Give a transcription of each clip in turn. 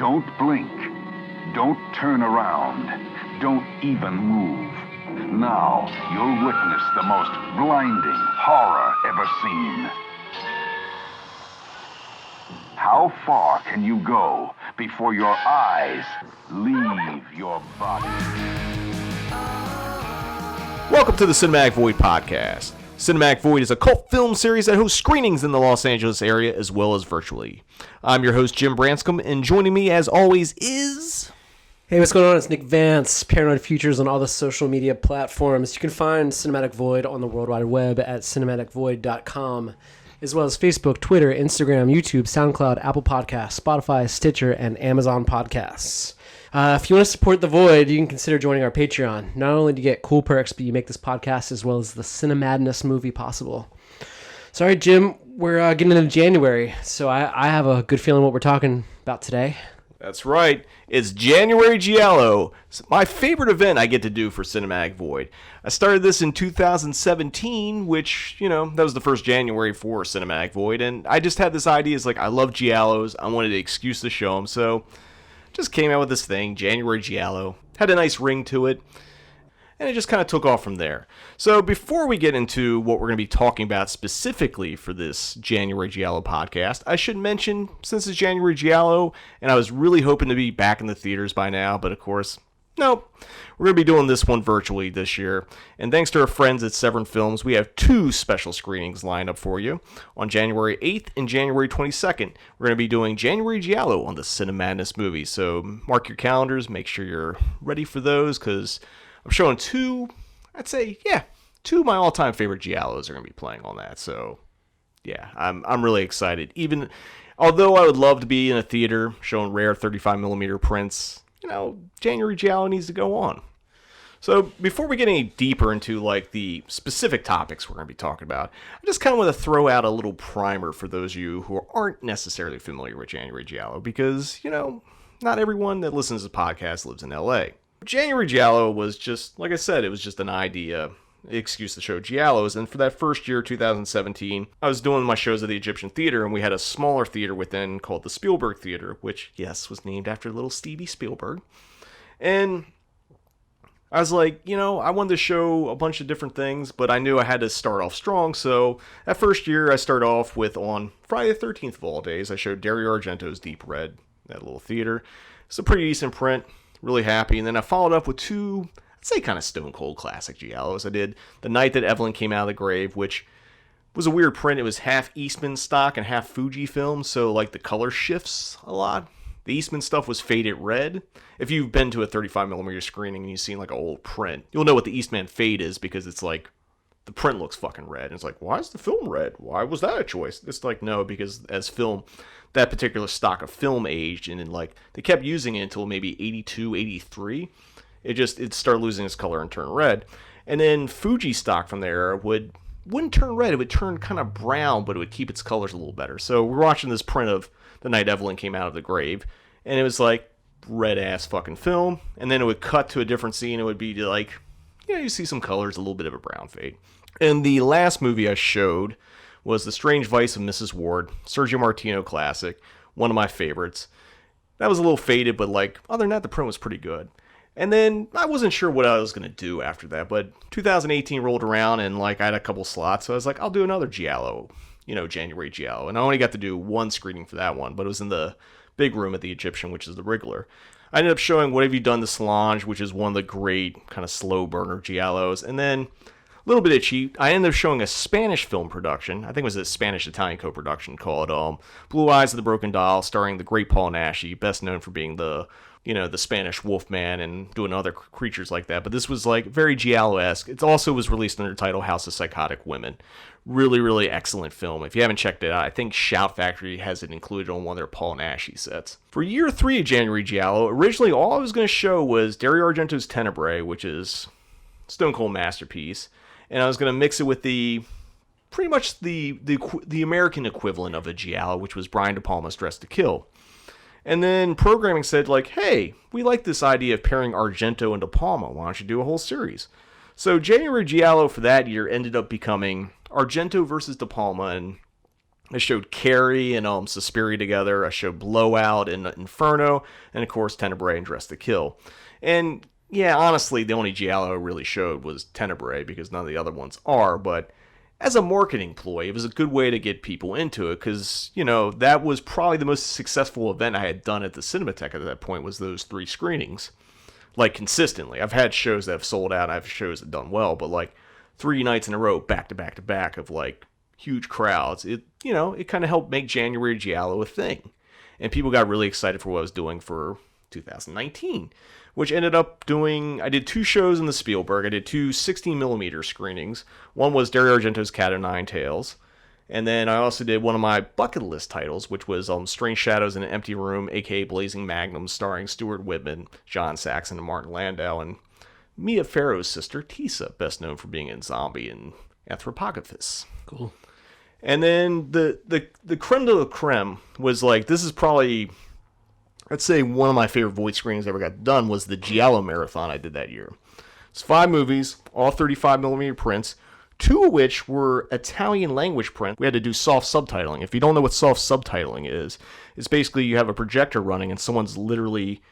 Don't blink. Don't turn around. Don't even move. Now you'll witness the most blinding horror ever seen. How far can you go before your eyes leave your body? Welcome to the Cinematic Void Podcast. Cinematic Void is a cult film series that hosts screenings in the Los Angeles area as well as virtually. I'm your host, Jim Branscombe, and joining me as always is... Hey, what's going on? It's Nick Vance, Paranoid Futures on all the social media platforms. You can find Cinematic Void on the World Wide Web at cinematicvoid.com, as well as Facebook, Twitter, Instagram, YouTube, SoundCloud, Apple Podcasts, Spotify, Stitcher, and Amazon Podcasts. If you want to support The Void, you can consider joining our Patreon. Not only do you get cool perks, but you make this podcast as well as the Cinemadness movie possible. Sorry, Jim, we're getting into January, so I have a good feeling what we're talking about today. That's right. It's January Giallo. It's my favorite event I get to do for Cinematic Void. I started this in 2017, which, that was the first January for Cinematic Void, and I just had this idea, it's like, I love Giallos, I wanted an excuse to show them, so just came out with this thing, January Giallo. Had a nice ring to it, and it just kind of took off from there. So before we get into what we're going to be talking about specifically for this January Giallo podcast, I should mention, since it's January Giallo, and I was really hoping to be back in the theaters by now, but of course, nope. We're going to be doing this one virtually this year, and thanks to our friends at Severin Films, we have two special screenings lined up for you. On January 8th and January 22nd, we're going to be doing January Giallo on the Cinemadness movie, so mark your calendars, make sure you're ready for those, because I'm showing two of my all-time favorite Giallos are going to be playing on that. So, yeah, I'm really excited. Even although I would love to be in a theater showing rare 35mm prints, January Giallo needs to go on. So, before we get any deeper into the specific topics we're going to be talking about, I just kind of want to throw out a little primer for those of you who aren't necessarily familiar with January Giallo, because not everyone that listens to the podcast lives in LA. January Giallo was just, like I said, it was just an idea, excuse to show Giallos, and for that first year, 2017, I was doing my shows at the Egyptian Theater, and we had a smaller theater within called the Spielberg Theater, which, yes, was named after little Stevie Spielberg, and I was like, I wanted to show a bunch of different things, but I knew I had to start off strong, so that first year, I started off with, on Friday the 13th of all days, I showed Dario Argento's Deep Red, that little theater. It's a pretty decent print. Really happy. And then I followed up with two, I'd say kind of stone cold classic Giallos. I did The Night That Evelyn Came Out of the Grave, which was a weird print. It was half Eastman stock and half Fujifilm, so the color shifts a lot. The Eastman stuff was faded red. If you've been to a 35mm screening and you've seen an old print, you'll know what the Eastman fade is, because it's the print looks fucking red. And it's why is the film red? Why was that a choice? It's no, because as film, that particular stock of film aged, and then they kept using it until maybe 82, 83. It started losing its color and turn red. And then Fuji stock from there wouldn't turn red. It would turn kind of brown, but it would keep its colors a little better. So we're watching this print of The Night Evelyn Came Out of the Grave, and it was red ass fucking film. And then it would cut to a different scene. It would be you see some colors, a little bit of a brown fade. And the last movie I showed was The Strange Vice of Mrs. Ward, Sergio Martino classic, one of my favorites. That was a little faded, but other than that, the print was pretty good. And then I wasn't sure what I was going to do after that, but 2018 rolled around, and I had a couple slots, so I was I'll do another Giallo, January Giallo. And I only got to do one screening for that one, but it was in the big room at the Egyptian, which is the Wriggler. I ended up showing What Have You Done to Solange, which is one of the great kind of slow burner Giallos, and then a little bit itchy. I ended up showing a Spanish film production. I think it was a Spanish-Italian co-production called Blue Eyes of the Broken Doll, starring the great Paul Naschy, best known for being the Spanish Wolfman and doing other creatures like that. But this was very Giallo-esque. It also was released under the title House of Psychotic Women. Really, really excellent film. If you haven't checked it out, I think Shout Factory has it included on one of their Paul Naschy sets. For year 3 of January Giallo, originally all I was going to show was Dario Argento's Tenebrae, which is stone cold masterpiece. And I was going to mix it with pretty much the American equivalent of a Giallo, which was Brian De Palma's Dress to Kill. And then programming said, hey, we like this idea of pairing Argento and De Palma. Why don't you do a whole series? So January Giallo for that year ended up becoming Argento versus De Palma, and I showed Carrie and Suspiria together. I showed Blowout and Inferno, and of course Tenebrae and Dress to Kill. And yeah, honestly, the only Giallo I really showed was Tenebrae because none of the other ones are, but as a marketing ploy, it was a good way to get people into it because, you know, that was probably the most successful event I had done at the Cinematheque at that point was those 3 screenings. Like, consistently. I've had shows that have sold out, I have shows that have done well, but like 3 nights in a row, back to back to back of like huge crowds, it kind of helped make January Giallo a thing. And people got really excited for what I was doing for 2019, which ended up I did 2 shows in the Spielberg. I did 2 16mm screenings. One was Dario Argento's Cat o' Nine Tails. And then I also did one of my bucket list titles, which was Strange Shadows in an Empty Room, aka Blazing Magnum, starring Stuart Whitman, John Saxon, and Martin Landau, and Mia Farrow's sister, Tisa, best known for being in Zombie and Anthropophagus. Cool. And then the creme de la creme was like, this is probably, I'd say one of my favorite Void screenings I ever got done was the Giallo Marathon I did that year. It's 5 movies, all 35mm prints, 2 of which were Italian language print. We had to do soft subtitling. If you don't know what soft subtitling is, it's basically you have a projector running and someone's literally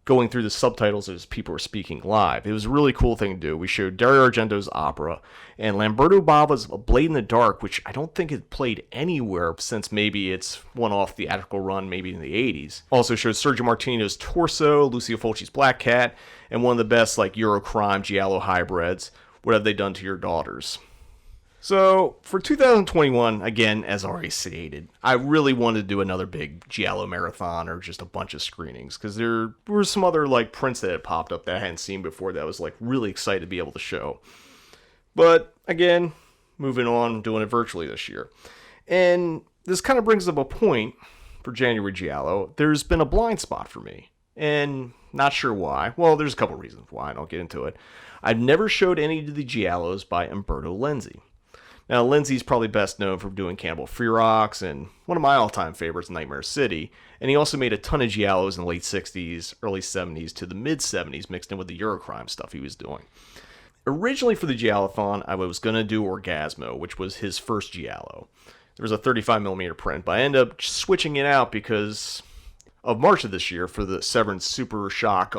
going through the subtitles as people are speaking live. It was a really cool thing to do. We showed Dario Argento's Opera and Lamberto Bava's A Blade in the Dark, which I don't think it played anywhere since maybe its one-off theatrical run maybe in the 80s. Also showed Sergio Martino's Torso, Lucio Fulci's Black Cat, and one of the best like Eurocrime Giallo hybrids, What Have They Done to Your Daughters? So, for 2021, again, as already stated, I really wanted to do another big Giallo marathon or just a bunch of screenings, because there were some other, like, prints that had popped up that I hadn't seen before that I was, like, really excited to be able to show. But, again, moving on, doing it virtually this year. And this kind of brings up a point for January Giallo. There's been a blind spot for me, and not sure why. Well, there's a couple reasons why, and I'll get into it. I've never showed any of the Giallos by Umberto Lenzi. Now, Lenzi's probably best known for doing Cannibal Ferox and one of my all-time favorites, Nightmare City, and he also made a ton of Giallos in the late 60s, early 70s to the mid-70s, mixed in with the Eurocrime stuff he was doing. Originally for the Giallothon, I was going to do Orgasmo, which was his first Giallo. There was a 35mm print, but I ended up switching it out because of March of this year for the Severance Super Shock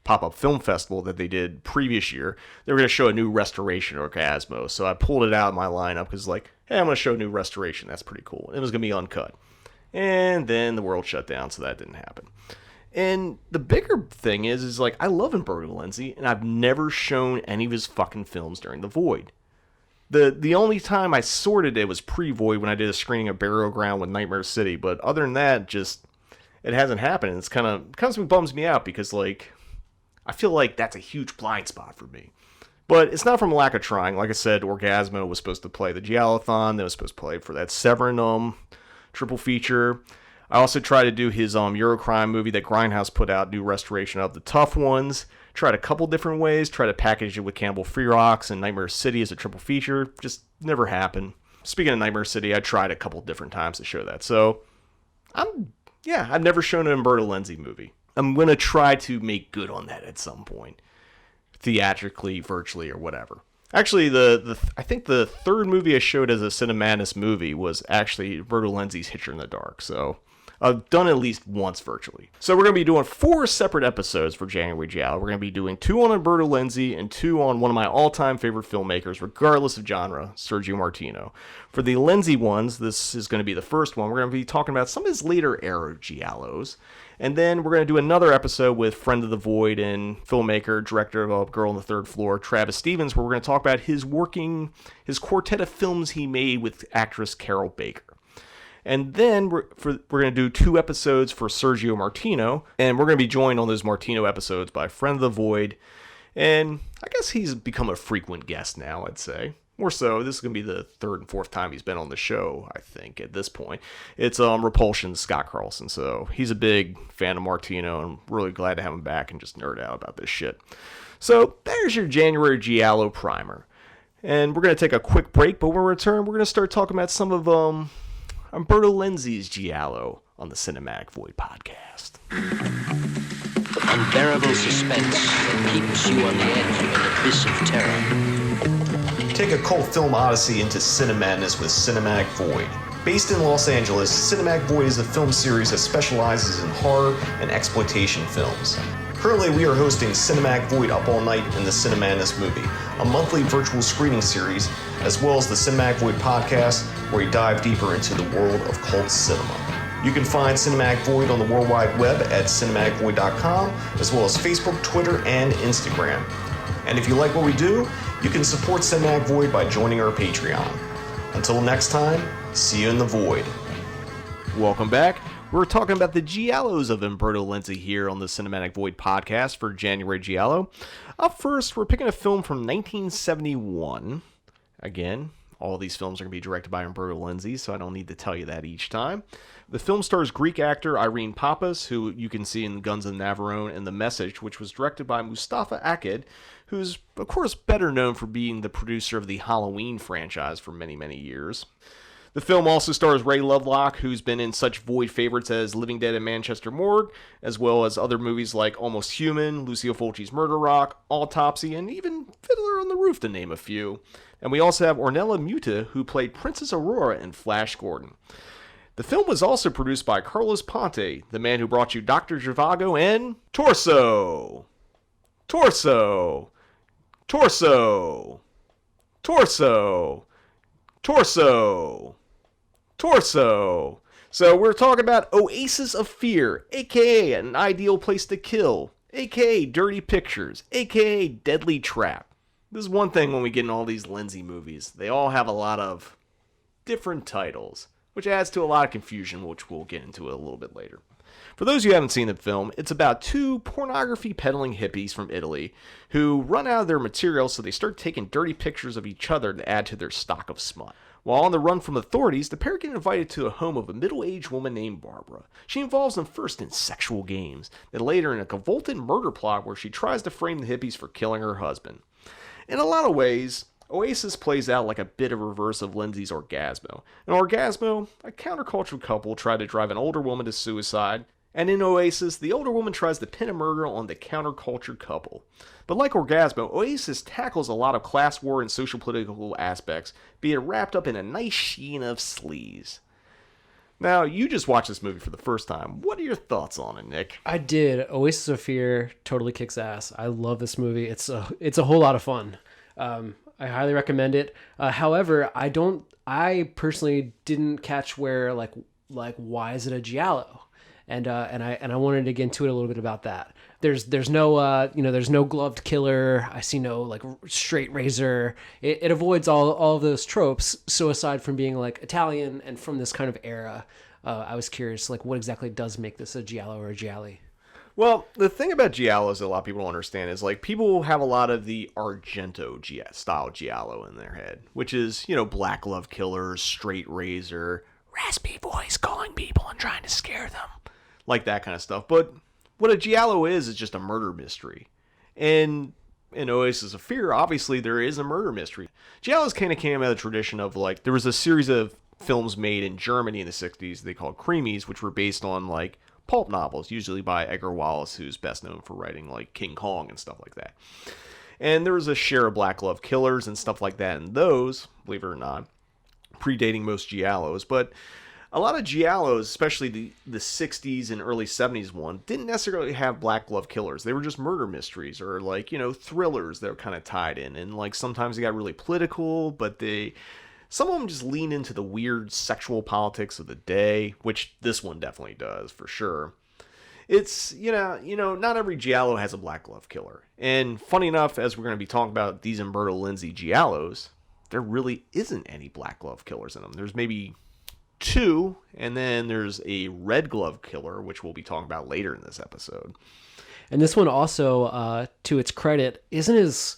pop-up film festival that they did previous year. They were going to show a new restoration of Orgasmo, so I pulled it out of my lineup because like, hey, I'm going to show a new restoration. That's pretty cool. It was going to be uncut. And then the world shut down, so that didn't happen. And the bigger thing is like, I love Umberto Lenzi, and I've never shown any of his fucking films during the Void. The only time I sorted it was pre-Void when I did a screening of Burial Ground with Nightmare City, but other than that, just, it hasn't happened. And it's kind of bums me out because like, I feel like that's a huge blind spot for me. But it's not from a lack of trying. Like I said, Orgasmo was supposed to play the Giallothon. They was supposed to play for that Severin triple feature. I also tried to do his Eurocrime movie that Grindhouse put out, new restoration of The Tough Ones. Tried a couple different ways. Tried to package it with Cannibal Ferox and Nightmare City as a triple feature. Just never happened. Speaking of Nightmare City, I tried a couple different times to show that. So, I've never shown an Umberto Lenzi movie. I'm going to try to make good on that at some point. Theatrically, virtually, or whatever. Actually, I think the third movie I showed as a Cinemadness movie was actually Umberto Lenzi's Hitcher in the Dark. So, I've done at least once virtually. So, we're going to be doing 4 separate episodes for January Giallo. We're going to be doing 2 on Umberto Lenzi and 2 on one of my all-time favorite filmmakers, regardless of genre, Sergio Martino. For the Lenzi ones, this is going to be the first one. We're going to be talking about some of his later era Giallos. And then we're going to do another episode with friend of the Void and filmmaker, director of Girl on the Third Floor, Travis Stevens, where we're going to talk about his quartet of films he made with actress Carol Baker. And then we're going to do 2 episodes for Sergio Martino, and we're going to be joined on those Martino episodes by friend of the Void, and I guess he's become a frequent guest now, I'd say. More so, this is going to be the 3rd and 4th time he's been on the show, I think, at this point. It's Repulsion's Scott Carlson, so he's a big fan of Martino, and I'm really glad to have him back and just nerd out about this shit. So, there's your January Giallo primer. And we're going to take a quick break, but when we return, we're going to start talking about some of Umberto Lenzi's Giallo on the Cinematic Void podcast. Unbearable suspense that keeps you on the edge of an abyss of terror. Take a cult film odyssey into Cinemadness with Cinematic Void. Based in Los Angeles, Cinematic Void is a film series that specializes in horror and exploitation films. Currently, we are hosting Cinematic Void Up All Night in the Cinemadness Movie, a monthly virtual screening series, as well as the Cinematic Void podcast, where we dive deeper into the world of cult cinema. You can find Cinematic Void on the World Wide Web at cinematicvoid.com, as well as Facebook, Twitter, and Instagram. And if you like what we do, you can support Cinematic Void by joining our Patreon. Until next time, see you in the void. Welcome back. We're talking about the Giallos of Umberto Lenzi here on the Cinematic Void podcast for January Giallo. Up first, we're picking a film from 1971. Again, all these films are going to be directed by Umberto Lenzi, so I don't need to tell you that each time. The film stars Greek actor Irene Papas, who you can see in Guns of Navarone and The Message, which was directed by Mustafa Aked, who's, of course, better known for being the producer of the Halloween franchise for many, many years. The film also stars Ray Lovelock, who's been in such Void favorites as Living Dead and Manchester Morgue, as well as other movies like Almost Human, Lucio Fulci's Murder Rock, Autopsy, and even Fiddler on the Roof, to name a few. And we also have Ornella Muta, who played Princess Aurora in Flash Gordon. The film was also produced by Carlos Ponte, the man who brought you Dr. Zhivago and Torso. Torso. Torso. Torso. Torso. Torso. So we're talking about Oasis of Fear, aka An Ideal Place to Kill, aka Dirty Pictures, aka Deadly Trap. This is one thing when we get in all these Lenzi movies. They all have a lot of different titles, which adds to a lot of confusion, which we'll get into a little bit later. For those who haven't seen the film, it's about two pornography-peddling hippies from Italy who run out of their material, so they start taking dirty pictures of each other to add to their stock of smut. While on the run from authorities, the pair get invited to the home of a middle-aged woman named Barbara. She involves them first in sexual games, then later in a convoluted murder plot where she tries to frame the hippies for killing her husband. In a lot of ways, Oasis plays out like a bit of a reverse of Lenzi's Orgasmo. In Orgasmo, a countercultural couple try to drive an older woman to suicide, and in Oasis, the older woman tries to pin a murder on the counterculture couple. But like Orgasmo, Oasis tackles a lot of class war and social political aspects, being wrapped up in a nice sheen of sleaze. Now, you just watched this movie for the first time. What are your thoughts on it, Nick? I did. Oasis of Fear totally kicks ass. I love this movie. It's a whole lot of fun. I highly recommend it. However, I personally didn't catch where like why is it a giallo? And I wanted to get into it a little bit about that. There's no there's no gloved killer. I see no like straight razor. It avoids all of those tropes. So aside from being like Italian and from this kind of era, I was curious like what exactly does make this a giallo or a gialli? Well, the thing about giallos that a lot of people don't understand is like people have a lot of the Argento style giallo in their head, which is black glove killers, straight razor, raspy voice calling people and trying to scare them. Like that kind of stuff. But what a giallo is just a murder mystery. And in Oasis of Fear, obviously there is a murder mystery. Giallos kind of came out of the tradition of like, there was a series of films made in Germany in the 60s they called Creamies, which were based on like pulp novels, usually by Edgar Wallace, who's best known for writing like King Kong and stuff like that. And there was a share of black glove killers and stuff like that in those, believe it or not, predating most giallos. But a lot of giallos, especially the 60s and early 70s one, didn't necessarily have black glove killers. They were just murder mysteries or like, thrillers that were kind of tied in. And like sometimes they got really political, but some of them just lean into the weird sexual politics of the day, which this one definitely does for sure. It's, not every giallo has a black glove killer. And funny enough, as we're going to be talking about these Umberto Lenzi giallos, there really isn't any black glove killers in them. There's maybe 2, and then there's a red glove killer, which we'll be talking about later in this episode. And this one also, to its credit, isn't as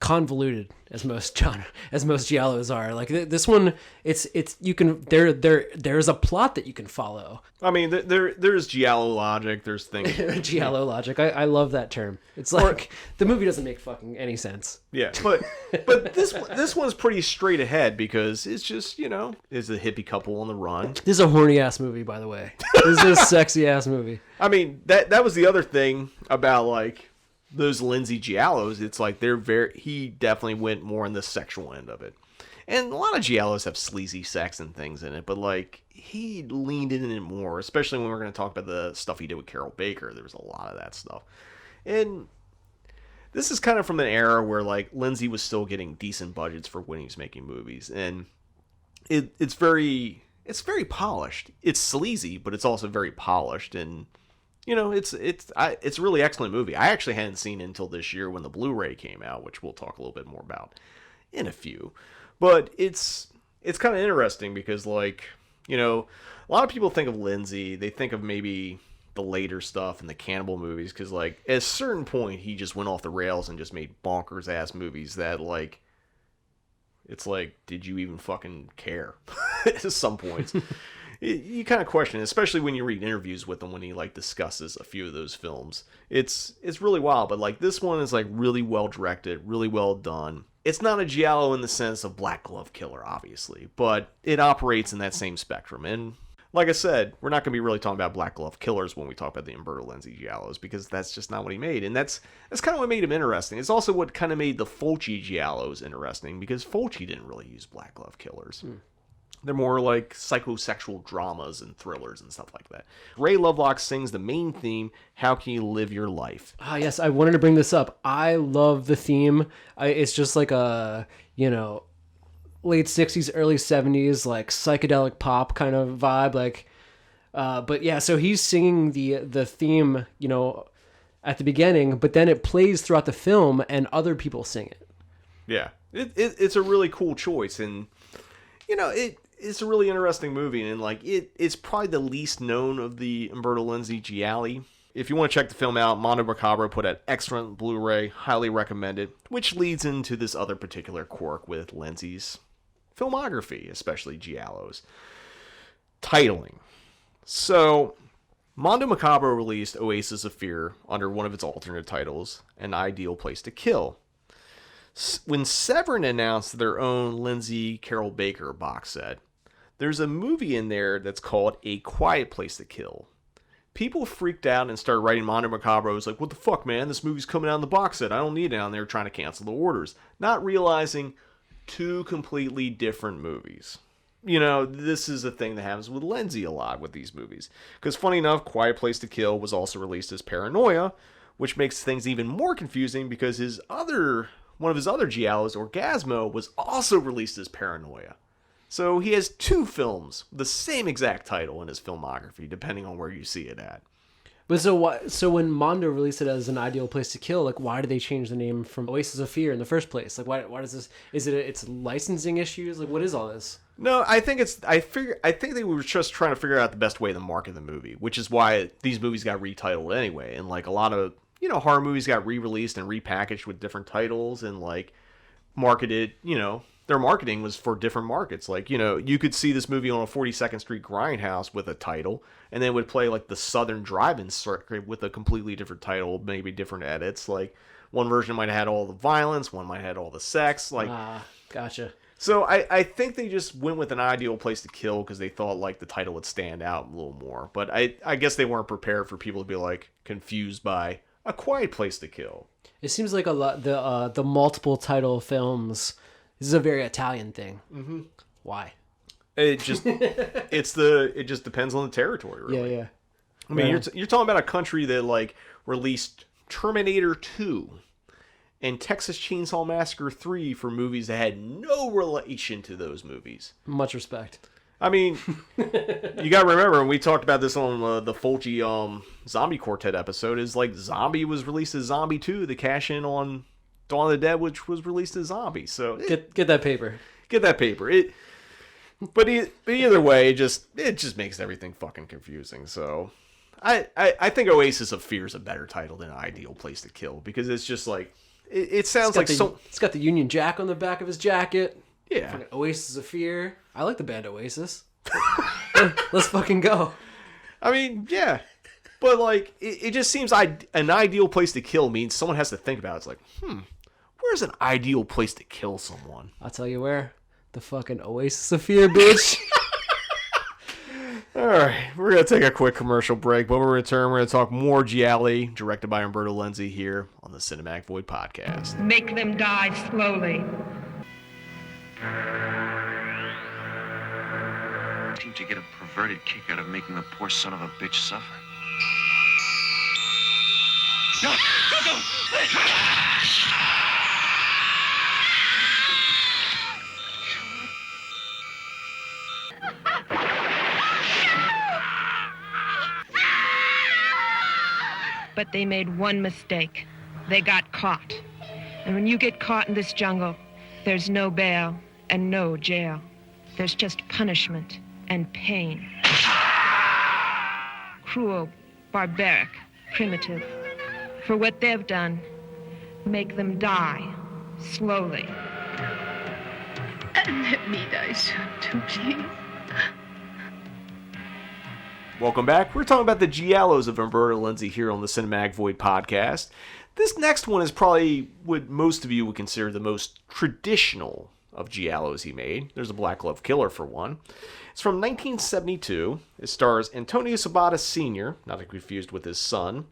convoluted as most giallos are. Like this one, it's you can there's a plot that you can follow. I mean, there's giallo logic. There's things giallo logic. I love that term. It's like the movie doesn't make fucking any sense. Yeah, but this one's pretty straight ahead because it's just is a hippie couple on the run. This is a horny ass movie, by the way. This is a sexy ass movie. I mean that was the other thing about like those Lenzi giallos. It's like he definitely went more on the sexual end of it. And a lot of Giallos have sleazy sex and things in it, but like he leaned in it more, especially when we're going to talk about the stuff he did with Carol Baker. There was a lot of that stuff. And this is kind of from an era where like Lenzi was still getting decent budgets for when he was making movies, and it's very polished. It's sleazy, but it's also very polished, and you know, it's a really excellent movie. I actually hadn't seen it until this year when the Blu-ray came out, which we'll talk a little bit more about in a few. But it's kind of interesting because, like, you know, a lot of people think of Lenzi, they think of maybe the later stuff and the cannibal movies, because, like, at a certain point, he just went off the rails and just made bonkers-ass movies that, like, it's like, did you even fucking care at some points? You kind of question it, especially when you read interviews with him when he, like, discusses a few of those films. It's really wild, but, like, this one is, like, really well directed, really well done. It's not a giallo in the sense of Black Glove Killer, obviously, but it operates in that same spectrum. And like I said, we're not going to be really talking about Black Glove Killers when we talk about the Umberto Lenzi giallos, because that's just not what he made. And that's kind of what made him interesting. It's also what kind of made the Fulci giallos interesting, because Fulci didn't really use Black Glove Killers. They're more like psychosexual dramas and thrillers and stuff like that. Ray Lovelock sings the main theme, How Can You Live Your Life? Ah, yes, I wanted to bring this up. I love the theme. It's just like a, you know, late 60s, early 70s, like psychedelic pop kind of vibe. Like, but yeah, so he's singing the theme, you know, at the beginning, but then it plays throughout the film and other people sing it. Yeah, it's a really cool choice. And, you know, it's a really interesting movie, and like it's probably the least known of the Umberto Lenzi gialli. If you want to check the film out, Mondo Macabro put out excellent Blu-ray, highly recommended, which leads into this other particular quirk with Lenzi's filmography, especially giallos. Titling. So, Mondo Macabro released Oasis of Fear under one of its alternate titles, An Ideal Place to Kill. When Severin announced their own Lenzi Carol Baker box set, there's a movie in there that's called A Quiet Place to Kill. People freaked out and started writing Mondo Macabro. It was like, what the fuck, man? This movie's coming out in the box set. I don't need it. And they were trying to cancel the orders. Not realizing two completely different movies. You know, this is a thing that happens with Lenzi a lot with these movies. Because funny enough, Quiet Place to Kill was also released as Paranoia, which makes things even more confusing because one of his other giallos, Orgasmo, was also released as Paranoia. So he has two films with the same exact title in his filmography, depending on where you see it at. But so when Mondo released it as An Ideal Place to Kill, like, why did they change the name from Oasis of Fear in the first place? Like, why does this? Is it it's licensing issues? Like, what is all this? No, I think I think they were just trying to figure out the best way to market the movie, which is why these movies got retitled anyway, and like a lot of, you know, horror movies got re-released and repackaged with different titles and like marketed, you know, their marketing was for different markets. Like, you know, you could see this movie on a 42nd Street Grindhouse with a title, and then it would play like the Southern Drive-In Circuit with a completely different title, maybe different edits. Like one version might have had all the violence, one might have had all the sex. Like, gotcha. So I think they just went with An Ideal Place to Kill because they thought like the title would stand out a little more. But I guess they weren't prepared for people to be like confused by A Quiet Place to Kill. It seems like a lot the multiple title films. This is a very Italian thing. Mm-hmm. Why? It just it just depends on the territory, really. Yeah. I mean, you're talking about a country that like released Terminator 2 and Texas Chainsaw Massacre 3 for movies that had no relation to those movies. Much respect. I mean, you got to remember, and we talked about this on the Fulci Zombie Quartet episode, is like Zombie was released as Zombie 2 to cash in on Dawn of the Dead, which was released as Zombie. So get that paper. Get that paper. But either way, it just makes everything fucking confusing. So I think Oasis of Fear is a better title than An Ideal Place to Kill, because it's just like it sounds like it's got the Union Jack on the back of his jacket. Yeah. Fucking Oasis of Fear. I like the band Oasis. Let's fucking go. I mean, yeah. But like it just seems an ideal place to kill means someone has to think about it. It's like, where's an ideal place to kill someone? I'll tell you where. The fucking Oasis of Fear, bitch. All right, we're going to take a quick commercial break, but when we return, we're going to talk more Gialli, directed by Umberto Lenzi, here on the Cinematic Void Podcast. Make them die slowly. you get a perverted kick out of making the poor son of a bitch suffer. Go! Go! Go! But they made one mistake. They got caught. And when you get caught in this jungle, there's no bail and no jail. There's just punishment and pain. Cruel, barbaric, primitive. For what they've done, make them die slowly. And let me die soon too, please. Welcome back. We're talking about the Giallos of Umberto Lenzi here on the Cinematic Void podcast. This next one is probably what most of you would consider the most traditional of Giallos he made. There's a Black Glove Killer for one. It's from 1972. It stars Antonio Sabates Sr., not to be confused with his son,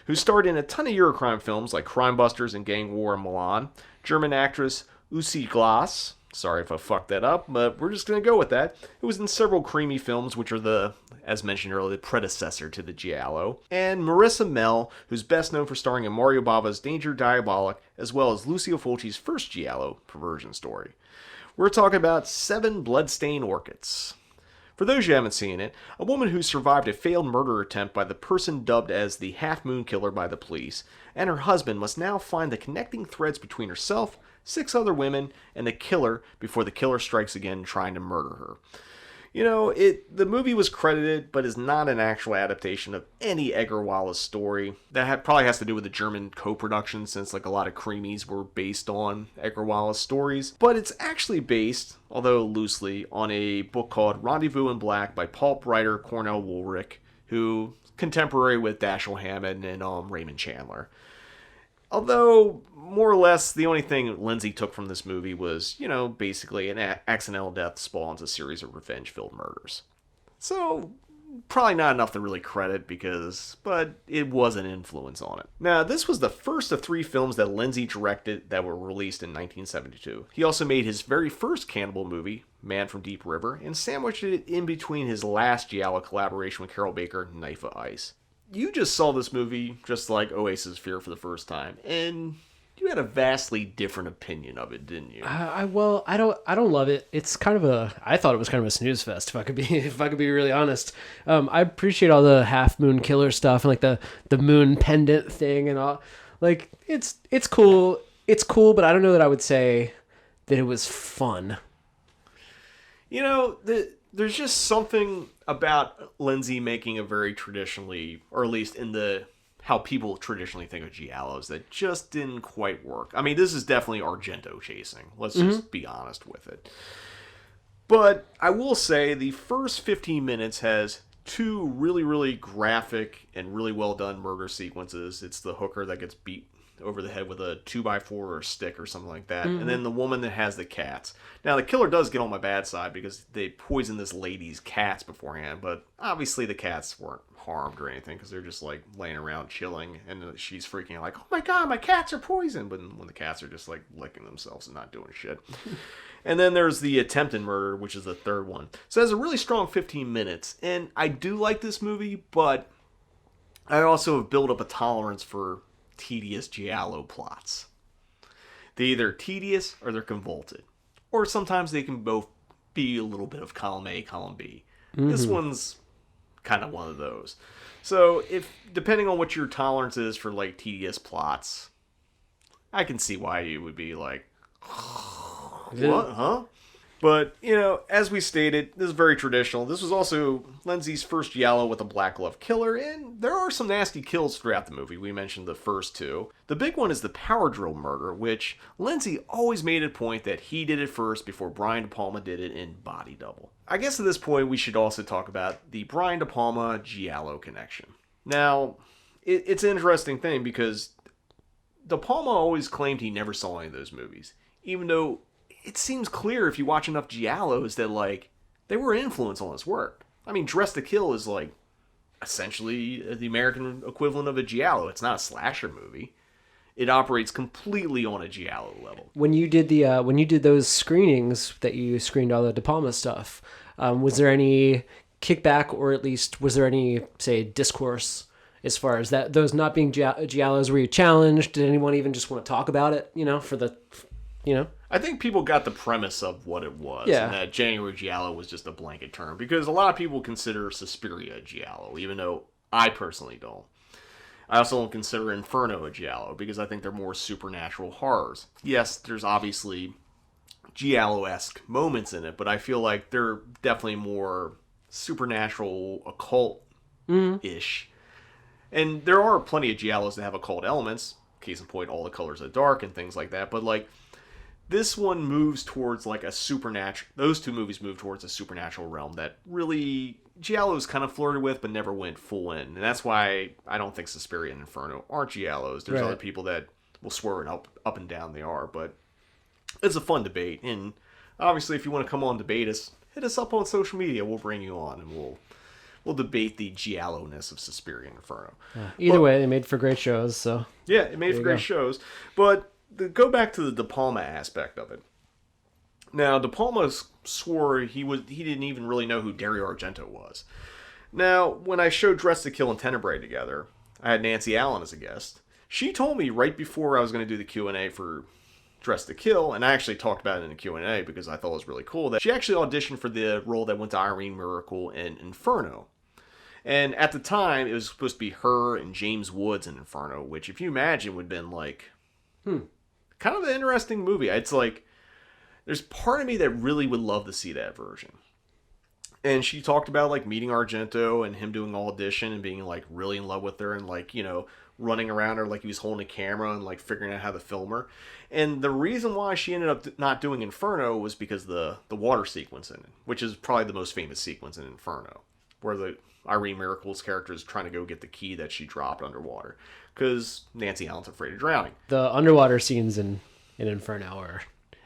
who starred in a ton of Eurocrime films like Crime Busters and Gang War in Milan. German actress Uschi Glas. Sorry if I fucked that up, but we're just going to go with that. It was in several creamy films, which are the, as mentioned earlier, the predecessor to the Giallo. And Marissa Mell, who's best known for starring in Mario Bava's Danger Diabolic, as well as Lucio Fulci's first Giallo, Perversion Story. We're talking about 7 Blood-Stained Orchids. For those who haven't seen it, a woman who survived a failed murder attempt by the person dubbed as the Half Moon Killer by the police, and her husband must now find the connecting threads between herself, 6 other women, and the killer before the killer strikes again trying to murder her. You know, the movie was credited, but is not an actual adaptation of any Edgar Wallace story. That probably has to do with the German co-production, since like a lot of creamies were based on Edgar Wallace stories. But it's actually based, although loosely, on a book called Rendezvous in Black by pulp writer Cornell Woolrich, who contemporary with Dashiell Hammett and Raymond Chandler. Although, more or less, the only thing Lenzi took from this movie was, you know, basically an accidental death spawns a series of revenge-filled murders. So, probably not enough to really credit, but it was an influence on it. Now, this was the first of 3 films that Lenzi directed that were released in 1972. He also made his very first cannibal movie, Man from Deep River, and sandwiched it in between his last Giallo collaboration with Carol Baker, Knife of Ice. You just saw this movie, just like OASIS of Fear, for the first time, and you had a vastly different opinion of it, didn't you? I don't love it. It's kind of I thought it was kind of a snooze fest, if I could be really honest. I appreciate all the Half Moon Killer stuff and like the moon pendant thing and all. Like it's cool. It's cool, but I don't know that I would say that it was fun. You know, there's just something about Lenzi making a very traditionally, or at least in how people traditionally think of Giallos, that just didn't quite work. I mean, this is definitely Argento chasing. Let's just be honest with it. But I will say the first 15 minutes has 2 really, really graphic and really well done murder sequences. It's the hooker that gets beat over the head with a 2x4 or a stick or something like that. And then the woman that has the cats. Now, the killer does get on my bad side because they poisoned this lady's cats beforehand, but obviously the cats weren't harmed or anything because they're just like laying around chilling, and she's freaking out like, oh my god, my cats are poisoned, but when the cats are just like licking themselves and not doing shit. And then there's the attempted murder, which is the third one. So it has a really strong 15 minutes, and I do like this movie, but I also have built up a tolerance for tedious Giallo plots. They're either tedious or they're convoluted. Or sometimes they can both be a little bit of column A, column B. This one's kind of one of those. So, depending on what your tolerance is for like tedious plots, I can see why you would be like, what, huh? But, you know, as we stated, this is very traditional. This was also Lenzi's first Giallo with a Black Glove Killer, and there are some nasty kills throughout the movie. We mentioned the first 2. The big one is the power drill murder, which Lenzi always made a point that he did it first before Brian De Palma did it in Body Double. I guess at this point we should also talk about the Brian De Palma Giallo connection. Now, it's an interesting thing because De Palma always claimed he never saw any of those movies, even though it seems clear if you watch enough Giallos that, like, they were an influence on his work. I mean, Dressed to Kill is, like, essentially the American equivalent of a Giallo. It's not a slasher movie. It operates completely on a Giallo level. When you did those screenings that you screened all the De Palma stuff, Was there any kickback, or at least was there any, say, discourse as far as that those not being giallos? Were you challenged? Did anyone even just want to talk about it? I think people got the premise of what it was, Yeah. and that January Giallo was just a blanket term, because a lot of people consider Suspiria a Giallo, even though I personally don't. I also don't consider Inferno a Giallo, because I think they're more supernatural horrors. Yes, there's obviously Giallo-esque moments in it, but I feel like they're definitely more supernatural, occult-ish. And there are plenty of Giallos that have occult elements. Case in point, All the Colors of the Dark and things like that. But, like, this one moves towards, like, a supernatural... Those two movies move towards a supernatural realm that really Giallo's kind of flirted with, but never went full in. And that's why I don't think Suspiria and Inferno aren't Giallos. There's other people that will swear it up and down they are. But it's a fun debate. And obviously, if you want to come on and debate us, hit us up on social media. We'll bring you on, and we'll debate the Giallo-ness of Suspiria and Inferno. Either way, they made for great shows. So yeah, it made for great shows. But go back to the De Palma aspect of it. Now, De Palma swore he didn't even really know who Dario Argento was. Now, when I showed Dress to Kill and Tenebrae together, I had Nancy Allen as a guest. She told me right before I was going to do the Q&A for Dress to Kill, and I actually talked about it in the Q&A because I thought it was really cool, that she actually auditioned for the role that went to Irene Miracle in Inferno. And at the time, it was supposed to be her and James Woods in Inferno, which, if you imagine, would have been like, kind of an interesting movie. It's like, there's part of me that really would love to see that version. And she talked about, like, meeting Argento and him doing audition and being, like, really in love with her and, like, you know, running around her like he was holding a camera and, like, figuring out how to film her. And the reason why she ended up not doing Inferno was because the water sequence in it, which is probably the most famous sequence in Inferno, where the Irene Miracle's character is trying to go get the key that she dropped underwater because Nancy Allen's afraid of drowning. the underwater scenes in Inferno are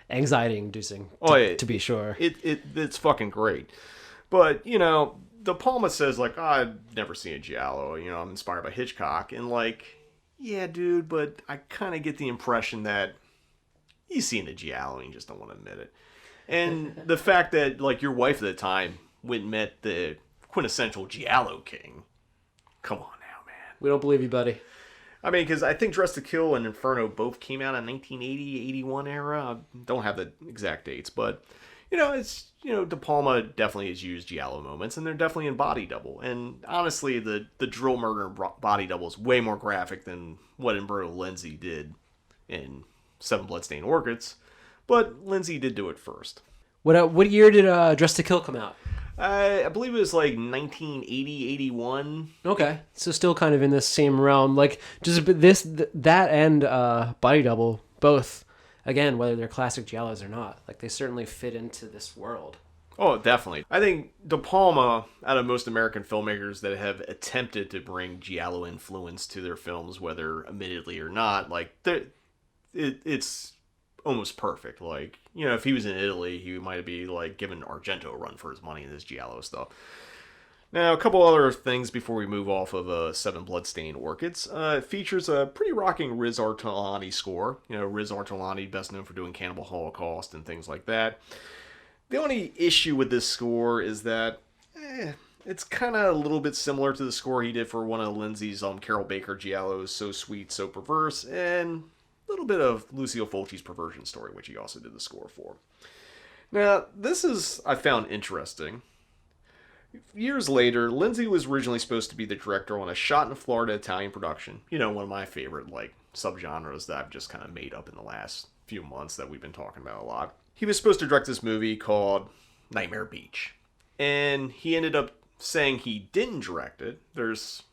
anxiety-inducing, to be sure. It's fucking great. But, you know, De Palma says, like, I've never seen a Giallo. You know, I'm inspired by Hitchcock. And, like, yeah, dude, but I kind of get the impression that you've seen a Giallo and you just don't want to admit it. And the fact that, like, your wife at the time went and met the quintessential Giallo king. Come on now, man. We don't believe you, buddy. I mean, because I think Dress to Kill and Inferno both came out in 1980, 81 era. I don't have the exact dates, but, you know, it's, you know, De Palma definitely has used Giallo moments, and they're definitely in Body Double. And honestly, the drill murder in Body Double is way more graphic than what Umberto Lenzi did in Seven Bloodstained Orchids. But Lenzi did do it first. What year did Dress to Kill come out? I believe it was like 1980, 81. Okay, so still kind of in this same realm. Like, just that and Body Double, both, again, whether they're classic Giallos or not, like, they certainly fit into this world. Oh, definitely. I think De Palma, out of most American filmmakers that have attempted to bring Giallo influence to their films, whether admittedly or not, like, it's almost perfect. Like, you know, if he was in Italy, he might be, like, giving Argento a run for his money in this Giallo stuff. Now, a couple other things before we move off of Seven Bloodstained Orchids. It features a pretty rocking Riz Ortolani score. You know, Riz Ortolani, best known for doing Cannibal Holocaust and things like that. The only issue with this score is that it's kind of a little bit similar to the score he did for one of Lenzi's Carol Baker Giallos, So Sweet, So Perverse, and a little bit of Lucio Fulci's Perversion Story, which he also did the score for. Now, this is, I found interesting. Years later, Lenzi was originally supposed to be the director on a shot-in-Florida Italian production. You know, one of my favorite, like, subgenres that I've just kind of made up in the last few months that we've been talking about a lot. He was supposed to direct this movie called Nightmare Beach. And he ended up saying he didn't direct it. There's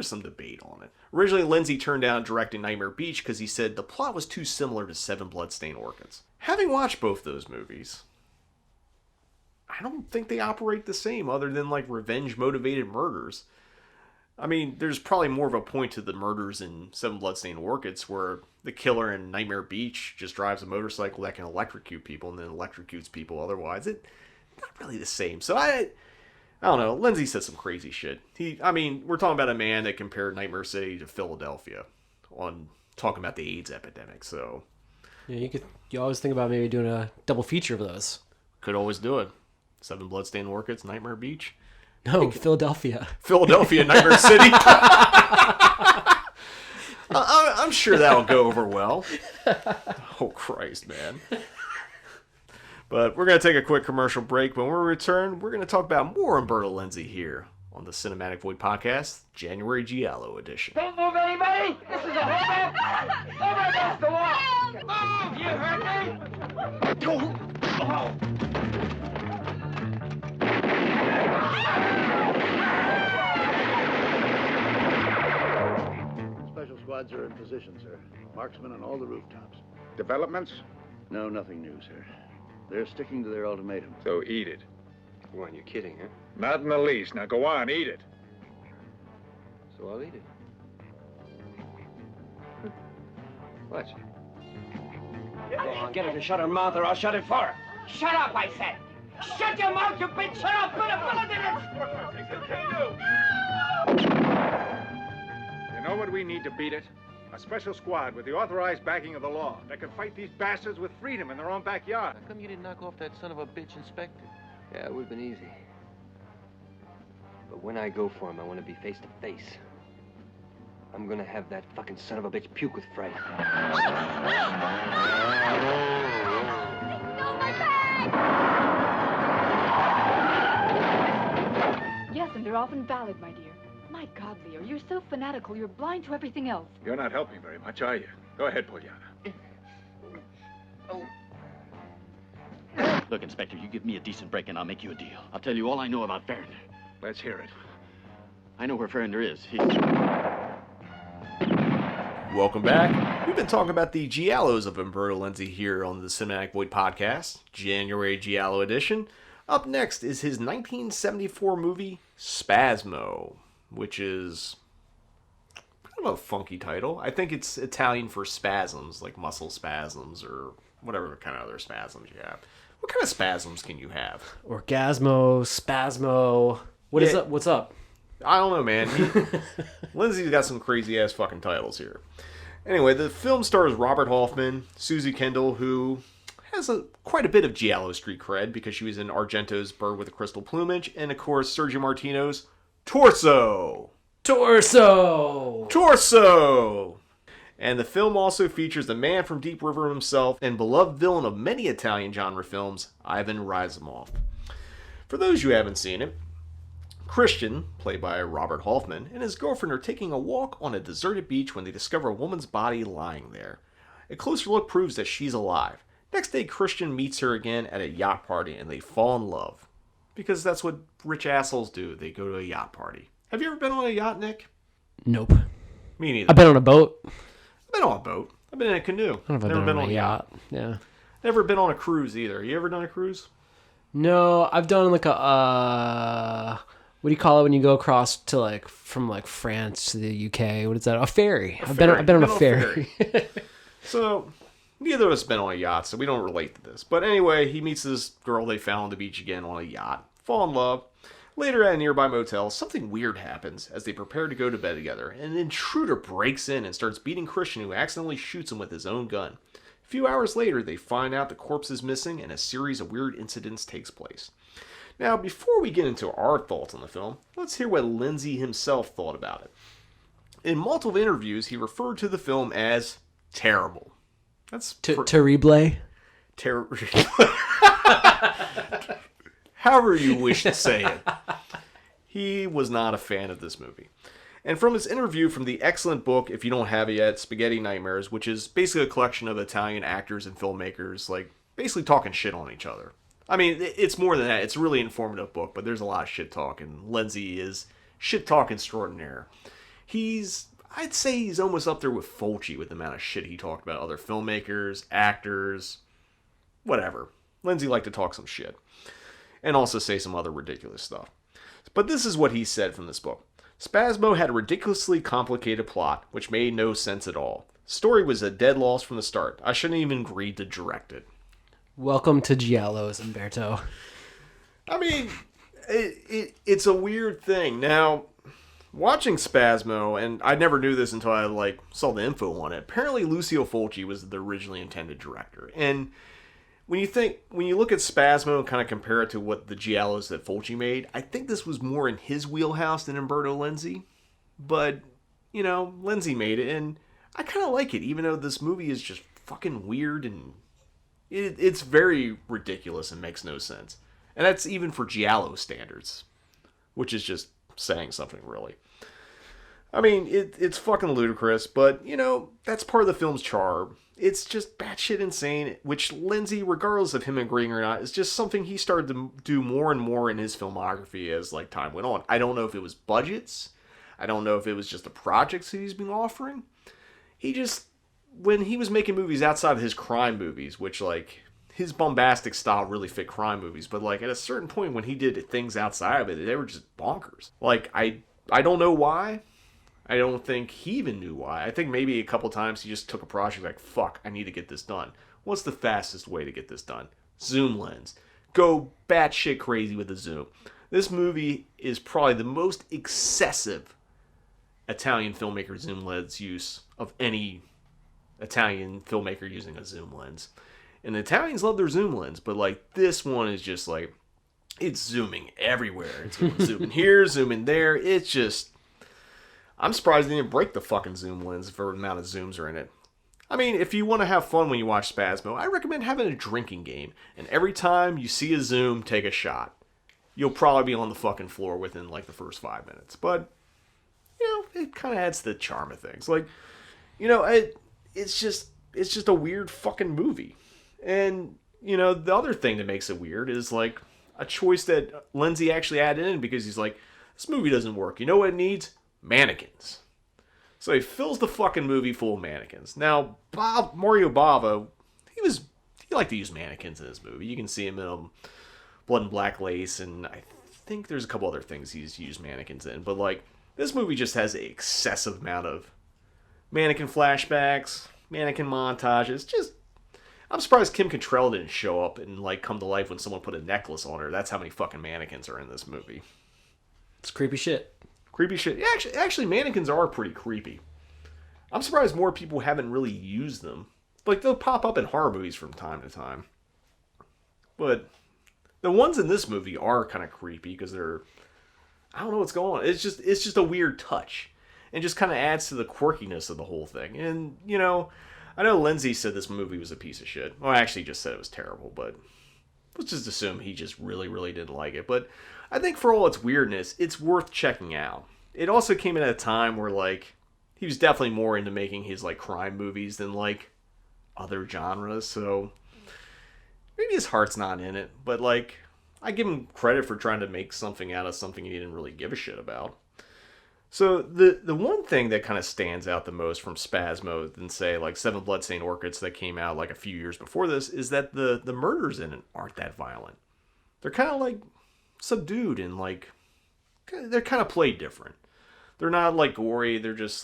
some debate on it. Originally, Lenzi turned down directing Nightmare Beach because he said the plot was too similar to Seven Bloodstained Orchids. Having watched both those movies, I don't think they operate the same other than, like, revenge-motivated murders. I mean, there's probably more of a point to the murders in Seven Bloodstained Orchids where the killer in Nightmare Beach just drives a motorcycle that can electrocute people and then electrocutes people otherwise. It's not really the same. So I don't know. Lenzi said some crazy shit. We're talking about a man that compared Nightmare City to Philadelphia on talking about the AIDS epidemic, so... Yeah, you always think about maybe doing a double feature of those. Could always do it. 7 Blood-Stained Orchids, Nightmare Beach. No, Philadelphia. Philadelphia, Nightmare City. I'm sure that'll go over well. Oh, Christ, man. But we're going to take a quick commercial break. When we return, we're going to talk about more Umberto Lenzi here on the Cinematic Void Podcast, January Giallo edition. Don't move, anybody! This is a holdup! Over against the wall! Move! You heard me? Special squads are in position, sir. Marksmen on all the rooftops. Developments? No, nothing new, sir. They're sticking to their ultimatum. So eat it. Come on, you're kidding, huh? Not in the least. Now go on, eat it. So I'll eat it. What? Get her to shut her mouth or I'll shut it for her. Shut up, I said! Shut your mouth, you bitch! Shut up! Put a bullet in it! You know what we need to beat it? A special squad with the authorized backing of the law that can fight these bastards with freedom in their own backyard. How come you didn't knock off that son of a bitch inspector? Yeah, it would have been easy. But when I go for him, I want to be face to face. I'm gonna have that fucking son of a bitch puke with fright. Yes, and they're often valid, my dear. My God, Leo, you're so fanatical, you're blind to everything else. You're not helping very much, are you? Go ahead, Polyana. Look, Inspector, you give me a decent break and I'll make you a deal. I'll tell you all I know about Farrinder. Let's hear it. I know where Farrinder is. Welcome back. We've been talking about the Giallos of Umberto Lenzi here on the Cinematic Void Podcast, January Giallo edition. Up next is his 1974 movie, Spasmo, which is kind of a funky title. I think it's Italian for spasms, like muscle spasms or whatever kind of other spasms you have. What kind of spasms can you have? Orgasmo, spasmo. What is up? What's up? I don't know, man. Lenzi's got some crazy-ass fucking titles here. Anyway, the film stars Robert Hoffman, Susie Kendall, who has quite a bit of Giallo Street cred because she was in Argento's Bird with a Crystal Plumage, and of course, Sergio Martino's Torso! And the film also features the man from Deep River himself and beloved villain of many Italian genre films, Ivan Razumov. For those who haven't seen it, Christian, played by Robert Hoffman, and his girlfriend are taking a walk on a deserted beach when they discover a woman's body lying there. A closer look proves that she's alive. Next day, Christian meets her again at a yacht party and they fall in love. Because that's what rich assholes do. They go to a yacht party. Have you ever been on a yacht, Nick? Nope. Me neither. I've been on a boat. I've been on a boat. I've been in a canoe. I don't know if I've been on a yacht. Yeah. Never been on a cruise either. You ever done a cruise? No, I've done like a what do you call it when you go across to like from like France to the UK? What is that? A ferry. I've been on a ferry. So neither of us have been on a yacht, so we don't relate to this. But anyway, he meets this girl they found on the beach again on a yacht. Fall in love. Later at a nearby motel, something weird happens as they prepare to go to bed together. An intruder breaks in and starts beating Christian, who accidentally shoots him with his own gun. A few hours later, they find out the corpse is missing and a series of weird incidents takes place. Now, before we get into our thoughts on the film, let's hear what Lenzi himself thought about it. In multiple interviews, he referred to the film as terrible. That's terrible. However you wish to say it. He was not a fan of this movie. And from his interview from the excellent book, if you don't have it yet, Spaghetti Nightmares, which is basically a collection of Italian actors and filmmakers, like, basically talking shit on each other. I mean, it's more than that. It's a really informative book, but there's a lot of shit talk, and Lenzi is shit talk extraordinaire. I'd say he's almost up there with Fulci with the amount of shit he talked about other filmmakers, actors, whatever. Lenzi liked to talk some shit. And also say some other ridiculous stuff. But this is what he said from this book. Spasmo had a ridiculously complicated plot, which made no sense at all. Story was a dead loss from the start. I shouldn't even agreed to direct it. Welcome to Giallos, Umberto. I mean, it's a weird thing. Now, watching Spasmo, and I never knew this until I saw the info on it. Apparently, Lucio Fulci was the originally intended director, and when you look at Spasmo and kind of compare it to what the Giallos that Fulci made, I think this was more in his wheelhouse than Umberto Lenzi. But, Lenzi made it, and I kind of like it, even though this movie is just fucking weird and it's very ridiculous and makes no sense. And that's even for Giallo standards, which is just saying something, really. I mean, it's fucking ludicrous, but, that's part of the film's charm. It's just batshit insane, which Lenzi, regardless of him agreeing or not, is just something he started to do more and more in his filmography as, time went on. I don't know if it was budgets. I don't know if it was just the projects that he's been offering. When he was making movies outside of his crime movies, which, his bombastic style really fit crime movies, but, at a certain point when he did things outside of it, they were just bonkers. I don't know why. I don't think he even knew why. I think maybe a couple times he just took a project fuck, I need to get this done. What's the fastest way to get this done? Zoom lens. Go batshit crazy with the zoom. This movie is probably the most excessive Italian filmmaker zoom lens use of any Italian filmmaker using a zoom lens. And the Italians love their zoom lens, but this one is just it's zooming everywhere. It's zooming here, zooming there. It's just... I'm surprised they didn't break the fucking zoom lens for the amount of zooms are in it. I mean, if you want to have fun when you watch Spasmo, I recommend having a drinking game. And every time you see a zoom, take a shot. You'll probably be on the fucking floor within the first 5 minutes. But, it kind of adds to the charm of things. It's just a weird fucking movie. And, the other thing that makes it weird is a choice that Lenzi actually added in because he's this movie doesn't work. You know what it needs? Mannequins. So he fills the fucking movie full of mannequins. Now, Mario Bava, he liked to use mannequins in this movie. You can see him in Blood and Black Lace, and I think there's a couple other things he's used mannequins in. But, this movie just has an excessive amount of mannequin flashbacks, mannequin montages. I'm surprised Kim Cattrall didn't show up and, come to life when someone put a necklace on her. That's how many fucking mannequins are in this movie. It's creepy shit. Creepy shit. Yeah, actually, mannequins are pretty creepy. I'm surprised more people haven't really used them. They'll pop up in horror movies from time to time. But the ones in this movie are kind of creepy because they're... I don't know what's going on. It's just a weird touch. And just kind of adds to the quirkiness of the whole thing. And, I know Lenzi said this movie was a piece of shit. Well, I actually just said it was terrible, but... let's just assume he just really, really didn't like it. But I think for all its weirdness, it's worth checking out. It also came in at a time where, he was definitely more into making his, crime movies than, other genres. So maybe his heart's not in it. But, I give him credit for trying to make something out of something he didn't really give a shit about. So the one thing that kind of stands out the most from Spasmo than, say, 7 Blood-Stained Orchids that came out, a few years before this, is that the murders in it aren't that violent. They're kind of, subdued and, they're kind of played different. They're not, gory. They're just,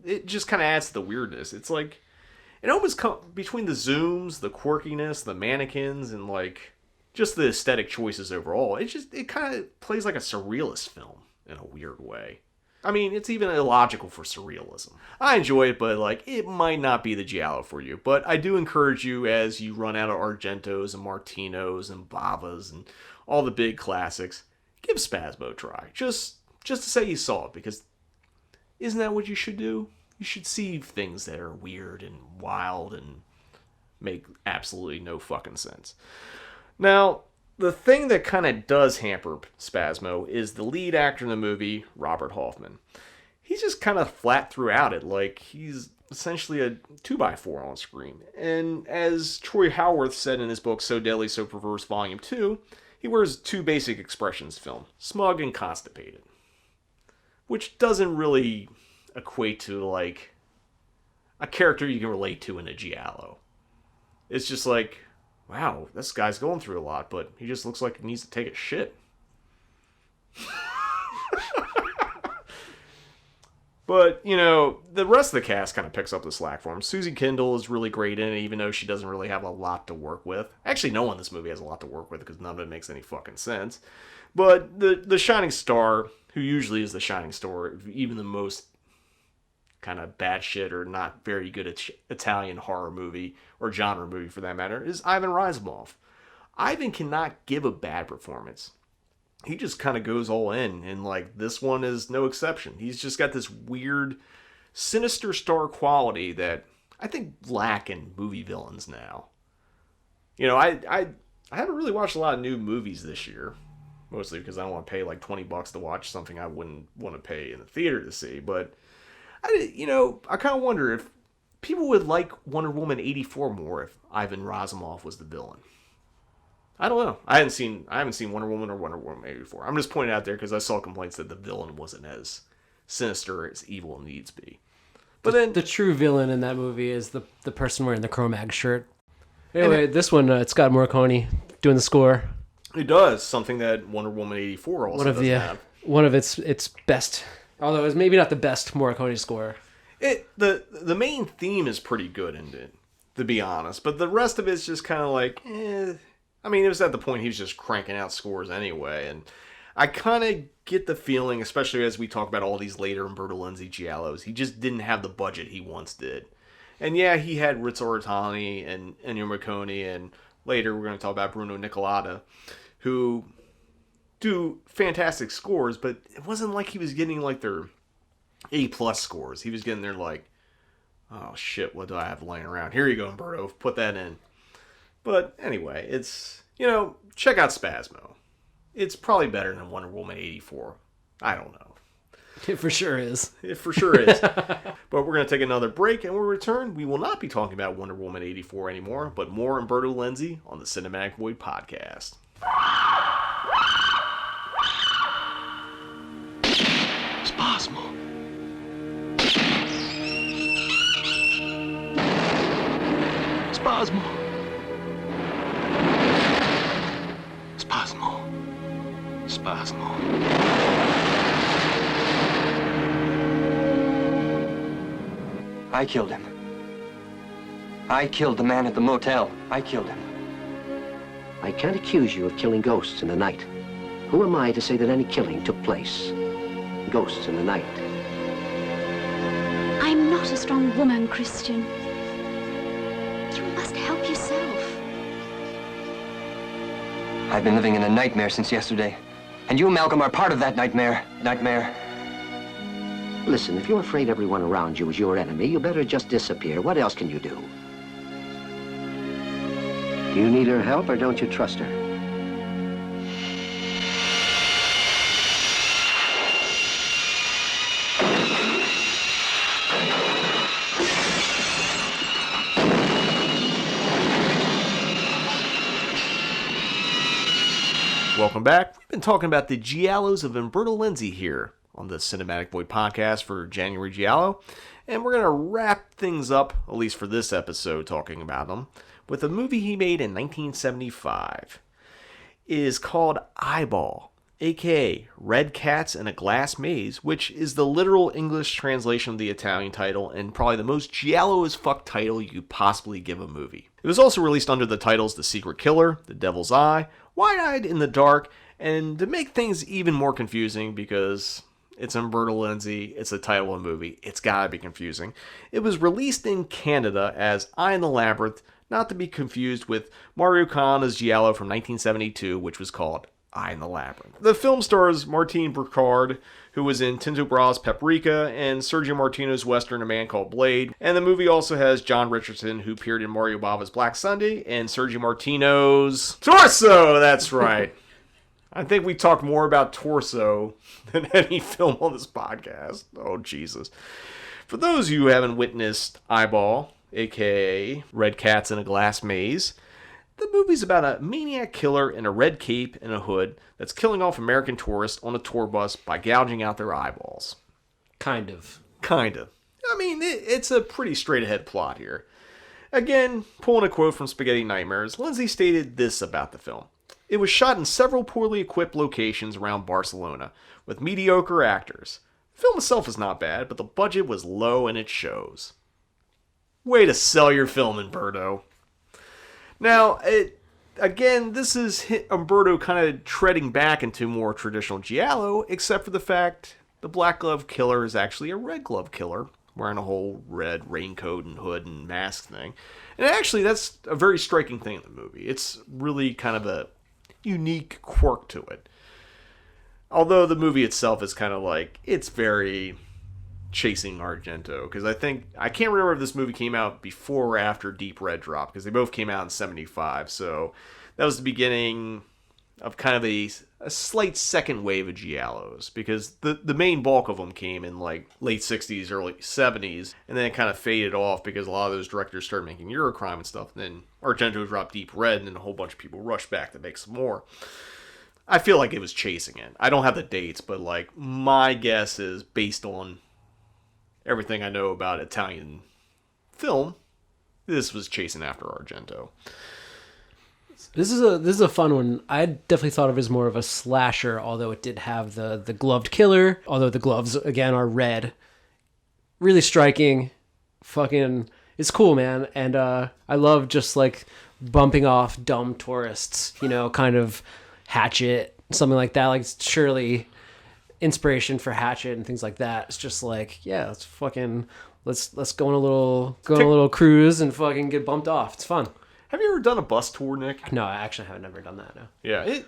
it just kind of adds to the weirdness. It's, it almost between the zooms, the quirkiness, the mannequins, and, just the aesthetic choices overall, it kind of plays like a surrealist film in a weird way. I mean, it's even illogical for surrealism. I enjoy it, but, it might not be the Giallo for you. But I do encourage you, as you run out of Argentos and Martinos and Bavas and all the big classics, give Spasmo a try. Just to say you saw it, because isn't that what you should do? You should see things that are weird and wild and make absolutely no fucking sense. Now, the thing that kind of does hamper Spasmo is the lead actor in the movie, Robert Hoffman. He's just kind of flat throughout it, he's essentially a 2x4 on screen. And as Troy Howarth said in his book, So Deadly, So Perverse, Volume 2, he wears 2 basic expressions to film, smug and constipated. Which doesn't really equate to, a character you can relate to in a Giallo. It's just wow, this guy's going through a lot, but he just looks like he needs to take a shit. But, the rest of the cast kind of picks up the slack for him. Susie Kendall is really great in it, even though she doesn't really have a lot to work with. Actually, no one in this movie has a lot to work with because none of it makes any fucking sense. But the shining star, who usually is the shining star, even the most kind of batshit or not very good Italian horror movie, or genre movie for that matter, is Ivan Razumov. Ivan cannot give a bad performance. He just kind of goes all in, and like this one is no exception. He's just got this weird, sinister star quality that I think lack in movie villains now. You know, I haven't really watched a lot of new movies this year, mostly because I don't want to pay like $20 to watch something I wouldn't want to pay in the theater to see. But I kind of wonder if people would like Wonder Woman 84 more if Ivan Razumov was the villain. I don't know. I haven't seen Wonder Woman or Wonder Woman 84. I'm just pointing out there because I saw complaints that the villain wasn't as sinister as evil needs be. But then the true villain in that movie is the person wearing the Cro-Mag shirt. Anyway, this one, it's Scott Morricone doing the score. It does, something that Wonder Woman 84 also doesn't have. One of its best, although it's maybe not the best Morricone score. The main theme is pretty good in it, to be honest, but the rest of it's just kind of like, I mean, it was at the point he was just cranking out scores anyway, and I kind of get the feeling, especially as we talk about all these later Umberto Lenzi Giallos, he just didn't have the budget he once did. And yeah, he had Rizzo Ortolani and Ennio Morricone, and later we're going to talk about Bruno Nicolata, who do fantastic scores, but it wasn't like he was getting like their A+ scores. He was getting their like, oh shit, what do I have laying around? Here you go, Umberto, put that in. But anyway, it's, check out Spasmo. It's probably better than Wonder Woman 84. I don't know. It for sure is. It for sure is. But we're going to take another break, and when we return, we will not be talking about Wonder Woman 84 anymore, but more Umberto Lenzi on the Cinematic Void podcast. Spasmo. Spasmo. Spasmo. Spasmo. I killed him. I killed the man at the motel. I killed him. I can't accuse you of killing ghosts in the night. Who am I to say that any killing took place? Ghosts in the night. I'm not a strong woman, Christian. You must help yourself. I've been living in a nightmare since yesterday. And you, Malcolm, are part of that nightmare. Listen, if you're afraid everyone around you is your enemy, you better just disappear. What else can you do? Do you need her help or don't you trust her? Welcome back. We've been talking about the Giallos of Umberto Lenzi here on the Cinematic Void podcast for January Giallo, and we're going to wrap things up, at least for this episode, talking about them, with a movie he made in 1975. It is called Eyeball, aka Red Cats in a Glass Maze, which is the literal English translation of the Italian title, and probably the most Giallo as fuck title you could possibly give a movie. It was also released under the titles The Secret Killer, The Devil's Eye, Wide-Eyed in the Dark, and to make things even more confusing, because it's Umberto Lenzi, it's the title of the movie, it's gotta be confusing, it was released in Canada as Eye in the Labyrinth, not to be confused with Mario Cavanna's Giallo from 1972, which was called Eye in the Labyrinth. The film stars Martine Bricard, who was in Tinto Bras's Paprika, and Sergio Martino's Western A Man Called Blade. And the movie also has John Richardson, who appeared in Mario Bava's Black Sunday, and Sergio Martino's Torso! That's right. I think we talk more about Torso than any film on this podcast. Oh, Jesus. For those of you who haven't witnessed Eyeball, aka Red Cats in a Glass Maze, the movie's about a maniac killer in a red cape and a hood that's killing off American tourists on a tour bus by gouging out their eyeballs. Kind of. I mean, it's a pretty straight-ahead plot here. Again, pulling a quote from Spaghetti Nightmares, Lenzi stated this about the film. It was shot in several poorly equipped locations around Barcelona, with mediocre actors. The film itself is not bad, but the budget was low and it shows. Way to sell your film, Umberto. Now, this is Umberto kind of treading back into more traditional Giallo, except for the fact the black glove killer is actually a red glove killer wearing a whole red raincoat and hood and mask thing. And actually, that's a very striking thing in the movie. It's really kind of a unique quirk to it. Although the movie itself is kind of like, it's very chasing Argento. Because I can't remember if this movie came out before or after Deep Red dropped. Because they both came out in 75. So that was the beginning of kind of a slight second wave of Giallos. Because the main bulk of them came in like late 60s, early 70s. And then it kind of faded off because a lot of those directors started making Eurocrime and stuff. And then Argento dropped Deep Red and then a whole bunch of people rushed back to make some more. I feel like it was chasing it. I don't have the dates, but like my guess is based on everything I know about Italian film, this was chasing after Argento. This is a fun one. I definitely thought of it as more of a slasher, although it did have the gloved killer. Although the gloves again are red, really striking. Fucking, it's cool, man. And I love just like bumping off dumb tourists. You know, kind of Hatchet, something like that. Like surely inspiration for Hatchet and things like that. It's just like, yeah, let's go on a little cruise and fucking get bumped off. It's fun. Have you ever done a bus tour, Nick? No, I actually have never done that. No. Yeah,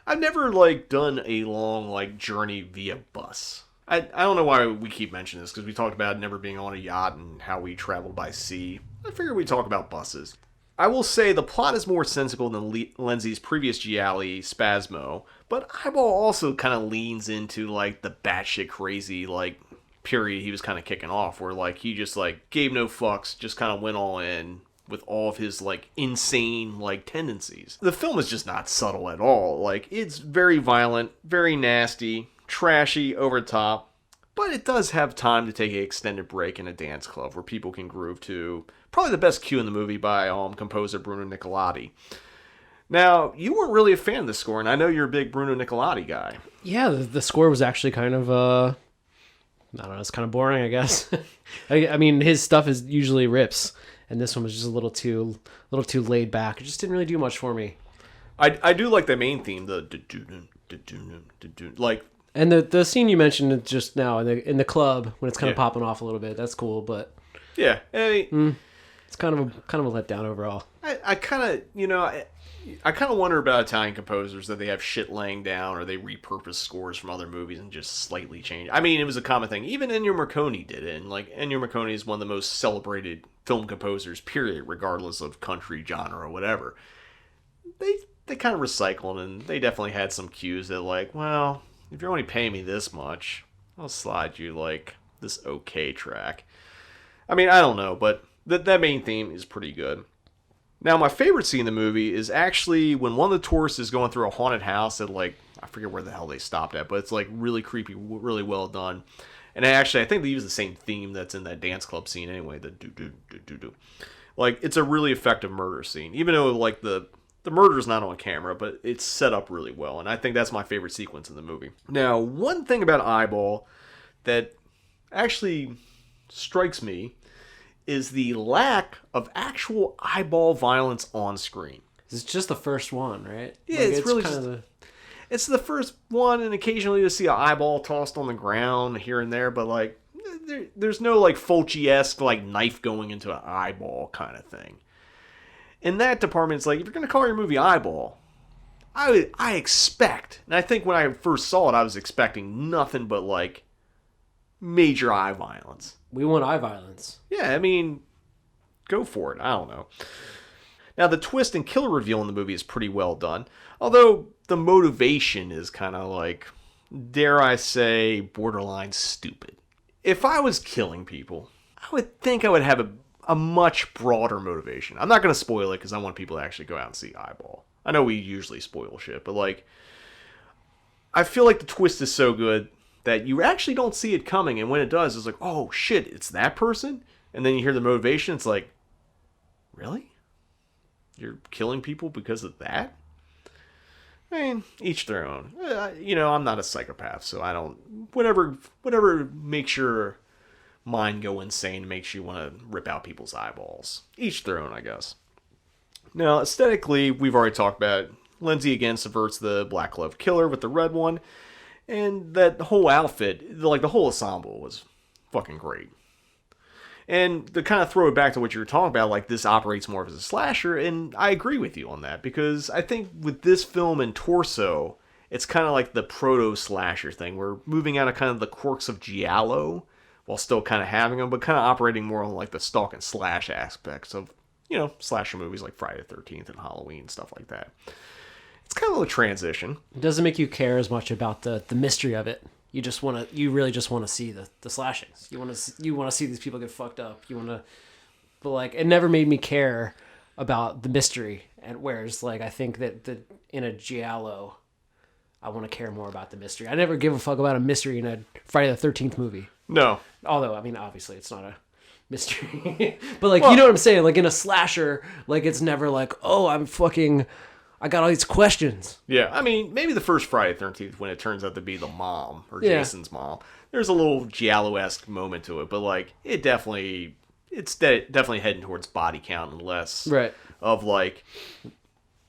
I've never like done a long like journey via bus. I don't know why we keep mentioning this because we talked about never being on a yacht and how we traveled by sea. I figured we'd talk about buses. I will say the plot is more sensible than Lenzi's previous gialli, Spasmo, but Eyeball also kind of leans into like the batshit crazy like period he was kind of kicking off, where like he just like gave no fucks, just kind of went all in with all of his like insane like tendencies. The film is just not subtle at all. Like it's very violent, very nasty, trashy, over the top. But it does have time to take an extended break in a dance club where people can groove to probably the best cue in the movie by composer Bruno Nicolati. Now, you weren't really a fan of the score, and I know you're a big Bruno Nicolati guy. Yeah, the score was actually kind of, I don't know, it's kind of boring, I guess. I mean, his stuff is usually rips, and this one was just a little too laid back. It just didn't really do much for me. I do like the main theme, like. And the scene you mentioned just now in the club when it's kind of popping off a little bit, that's cool, but yeah, it's kind of a letdown overall. I kind of wonder about Italian composers that they have shit laying down or they repurpose scores from other movies and just slightly change. I mean, it was a common thing. Even Ennio Morricone did it, and like Ennio Morricone is one of the most celebrated film composers, period, regardless of country, genre, or whatever. They kind of recycled, and they definitely had some cues that like, well, if you're only paying me this much, I'll slide you, like, this okay track. I mean, I don't know, but that main theme is pretty good. Now, my favorite scene in the movie is actually when one of the tourists is going through a haunted house that, like, I forget where the hell they stopped at, but it's, like, really creepy, really well done. And actually, I think they use the same theme that's in that dance club scene anyway, the do-do-do-do-do. Like, it's a really effective murder scene, even though, like, the murder's not on camera, but it's set up really well, and I think that's my favorite sequence in the movie. Now, one thing about Eyeball that actually strikes me is the lack of actual eyeball violence on screen. It's just the first one, right? Yeah, like, it's really just... It's the first one, and occasionally you see an eyeball tossed on the ground here and there, but, like, there's no, like, Fulci-esque, like, knife going into an eyeball kind of thing. In that department, it's like, if you're going to call your movie Eyeball, I expect, and I think when I first saw it, I was expecting nothing but, like, major eye violence. We want eye violence. Yeah, I mean, go for it. I don't know. Now, the twist and killer reveal in the movie is pretty well done, although the motivation is kind of like, dare I say, borderline stupid. If I was killing people, I would think I would have a much broader motivation. I'm not going to spoil it because I want people to actually go out and see Eyeball. I know we usually spoil shit, but like, I feel like the twist is so good that you actually don't see it coming, and when it does, it's like, oh shit, it's that person? And then you hear the motivation, it's like, really? You're killing people because of that? I mean, each their own. I'm not a psychopath, so I don't... Whatever makes your mind go insane, makes you want to rip out people's eyeballs. Each their own, I guess. Now, aesthetically, we've already talked about it. Lenzi again subverts the Black Glove Killer with the red one, and that whole outfit, like the whole ensemble, was fucking great. And to kind of throw it back to what you were talking about, like this operates more as a slasher, and I agree with you on that, because I think with this film and Torso, it's kind of like the proto-slasher thing. We're moving out of kind of the quirks of Giallo, while still kind of having them, but kind of operating more on like the stalk and slash aspects of, you know, slasher movies like Friday the 13th and Halloween, stuff like that. It's kind of a transition. It doesn't make you care as much about the mystery of it. You really just want to see the slashings. You want to see these people get fucked up. But like, it never made me care about the mystery. And whereas like, I think that in a Giallo, I want to care more about the mystery. I never give a fuck about a mystery in a Friday the 13th movie. No. Although, I mean, obviously it's not a mystery. But like, you know what I'm saying? Like in a slasher, like it's never like, oh, I got all these questions. Yeah, I mean, maybe the first Friday the 13th when it turns out to be the mom, or Jason's mom. There's a little Giallo-esque moment to it, but like, it's definitely heading towards body count and less of like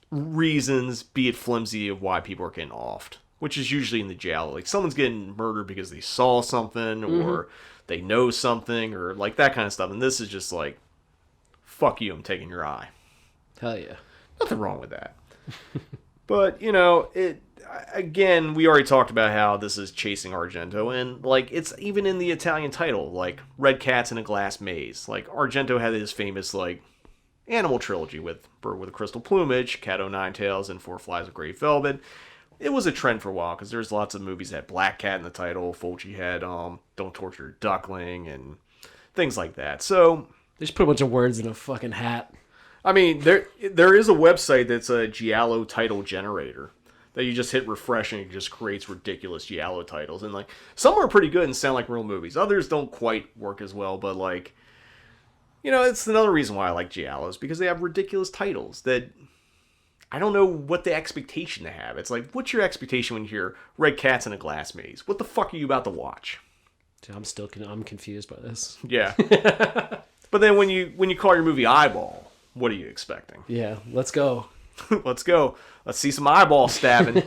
reasons, be it flimsy, of why people are getting offed, which is usually in the Giallo. Like someone's getting murdered because they saw something, or they know something, or like that kind of stuff. And this is just like, fuck you, I'm taking your eye. Hell yeah. Nothing wrong with that. But, you know, again, we already talked about how this is chasing Argento, and like it's even in the Italian title, like Red Cats in a Glass Maze. Like Argento had his famous like animal trilogy with Bird with a Crystal Plumage, Cat o' Nine Tails, and Four Flies of Grey Velvet. It was a trend for a while because there's lots of movies that had Black Cat in the title. Fulci had Don't Torture a Duckling and things like that. So they just put a bunch of words in a fucking hat. I mean, there is a website that's a Giallo title generator that you just hit refresh and it just creates ridiculous Giallo titles. And like, some are pretty good and sound like real movies. Others don't quite work as well, but like, you know, it's another reason why I like Giallos, because they have ridiculous titles that I don't know what the expectation to have. It's like, what's your expectation when you hear Red Cats in a Glass Maze? What the fuck are you about to watch? Dude, I'm confused by this. Yeah. But then when you call your movie Eyeball, what are you expecting? Yeah, let's go. Let's go. Let's see some eyeball stabbing.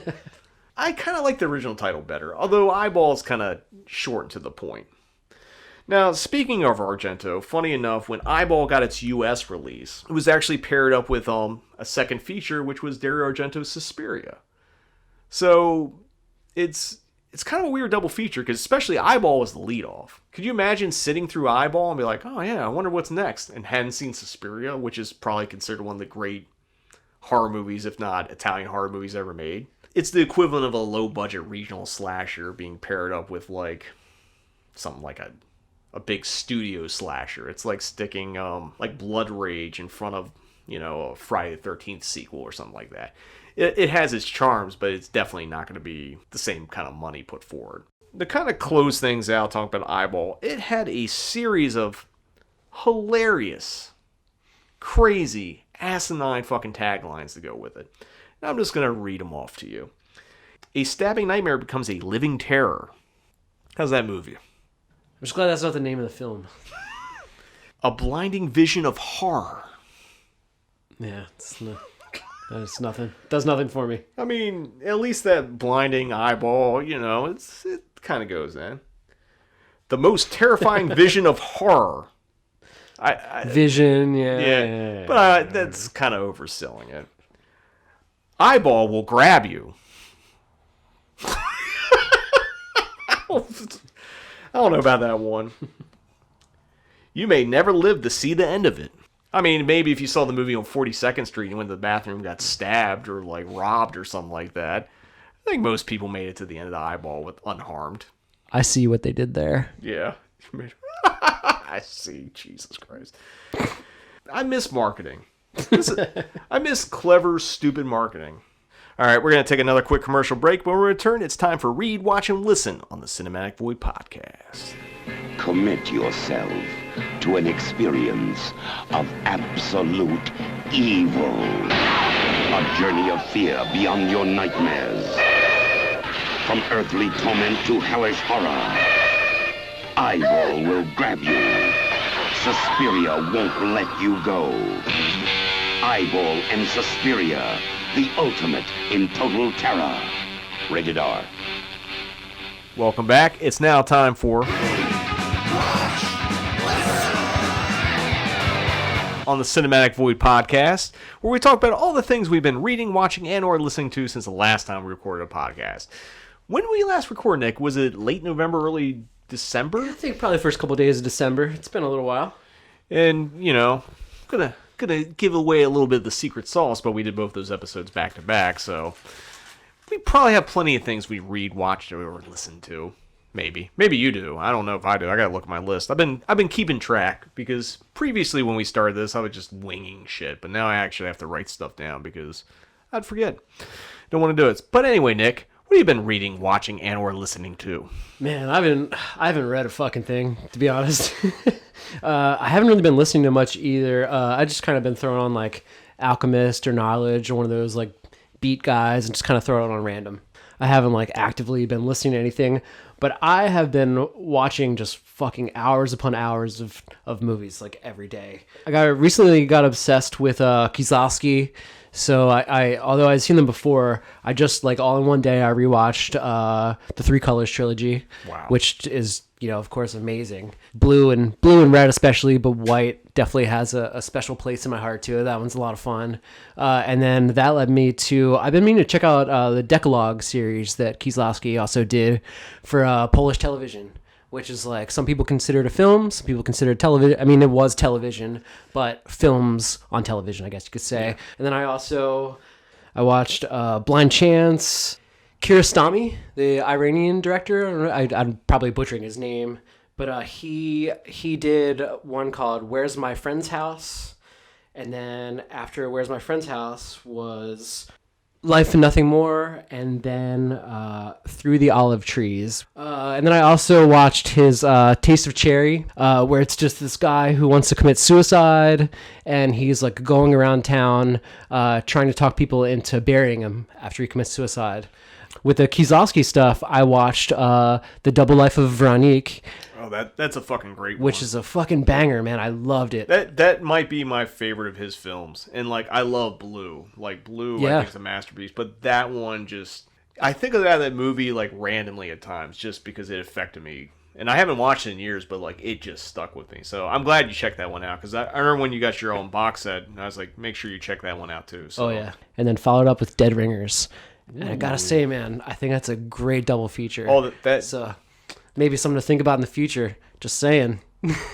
I kind of like the original title better, although Eyeball is kind of short and to the point. Now, speaking of Argento, funny enough, when Eyeball got its U.S. release, it was actually paired up with a second feature, which was Dario Argento's Suspiria. So it's kind of a weird double feature, because especially Eyeball was the lead-off. Could you imagine sitting through Eyeball and be like, oh yeah, I wonder what's next, and hadn't seen Suspiria, which is probably considered one of the great horror movies, if not Italian horror movies ever made. It's the equivalent of a low-budget regional slasher being paired up with like something like a big studio slasher. It's like sticking like Blood Rage in front of, you know, a Friday the 13th sequel or something like that. It has its charms, but it's definitely not going to be the same kind of money put forward. To kind of close things out, talking about Eyeball, it had a series of hilarious, crazy, asinine fucking taglines to go with it. And I'm just going to read them off to you. A stabbing nightmare becomes a living terror. How's that move you? I'm just glad that's not the name of the film. A blinding vision of horror. Yeah, that's nothing. Does nothing for me. I mean, at least that blinding eyeball, you know, it kind of goes in. The most terrifying vision of horror. Vision, yeah. But that's kind of overselling it. Eyeball will grab you. I don't know about that one. You may never live to see the end of it. I mean, maybe if you saw the movie on 42nd Street and went to the bathroom and got stabbed or like robbed or something like that, I think most people made it to the end of the eyeball with unharmed. I see what they did there. Yeah. I see. Jesus Christ. I miss marketing. I miss clever, stupid marketing. All right, we're going to take another quick commercial break. When we return, it's time for Read, Watch, and Listen on the Cinematic Void Podcast. Commit yourself to an experience of absolute evil. A journey of fear beyond your nightmares. From earthly torment to hellish horror, Eyeball will grab you. Suspiria won't let you go. Eyeball and Suspiria, the ultimate in total terror. Rated R. Welcome back. It's now time for... on the Cinematic Void podcast, where we talk about all the things we've been reading, watching, and or listening to since the last time we recorded a podcast. When did we last record, Nick? Was it late November, early December? I think probably the first couple of days of December. It's been a little while. And, you know, gonna give away a little bit of the secret sauce, but we did both those episodes back to back, so we probably have plenty of things we read, watched, or listened to. Maybe you do. I don't know if I do. I gotta look at my list. I've been keeping track because previously when we started this, I was just winging shit, but now I actually have to write stuff down because I'd forget. Don't want to do it. But anyway, Nick, what have you been reading, watching, and or listening to? Man, I haven't read a fucking thing, to be honest. I haven't really been listening to much either. I just kind of been throwing on like Alchemist or Knowledge or one of those like beat guys and just kind of throw it on random. I haven't like actively been listening to anything, but I have been watching just fucking hours upon hours of movies like every day. I recently got obsessed with Kieslowski. So I although I'd seen them before, I just like all in one day I rewatched the Three Colors trilogy, which is, you know, of course amazing. Blue and red especially, but white definitely has a special place in my heart too. That one's a lot of fun. And then that led me to, I've been meaning to check out the Decalogue series that Kieslowski also did for Polish television, which is like, some people consider it a film, some people consider it television. I mean, it was television, but films on television, I guess you could say. Yeah. And then I watched Blind Chance. Kiarostami, the Iranian director, I'm probably butchering his name, but he did one called Where's My Friend's House? And then after Where's My Friend's House was Life and Nothing More, and then Through the Olive Trees. And then I also watched his Taste of Cherry, where it's just this guy who wants to commit suicide, and he's like going around town trying to talk people into burying him after he commits suicide. With the Kieslowski stuff, I watched The Double Life of Veronique. Oh, that's a fucking great one. Which is a fucking banger, man. I loved it. That might be my favorite of his films. And, like, I love Blue. Like, Blue, I think, is a masterpiece. But that one just... I think of that movie, like, randomly at times, just because it affected me. And I haven't watched it in years, but, like, it just stuck with me. So I'm glad you checked that one out. Because I remember when you got your own box set, and I was like, make sure you check that one out, too. So. Oh, yeah. And then followed up with Dead Ringers. And I gotta say, man, I think that's a great double feature. Oh, that's maybe something to think about in the future. Just saying,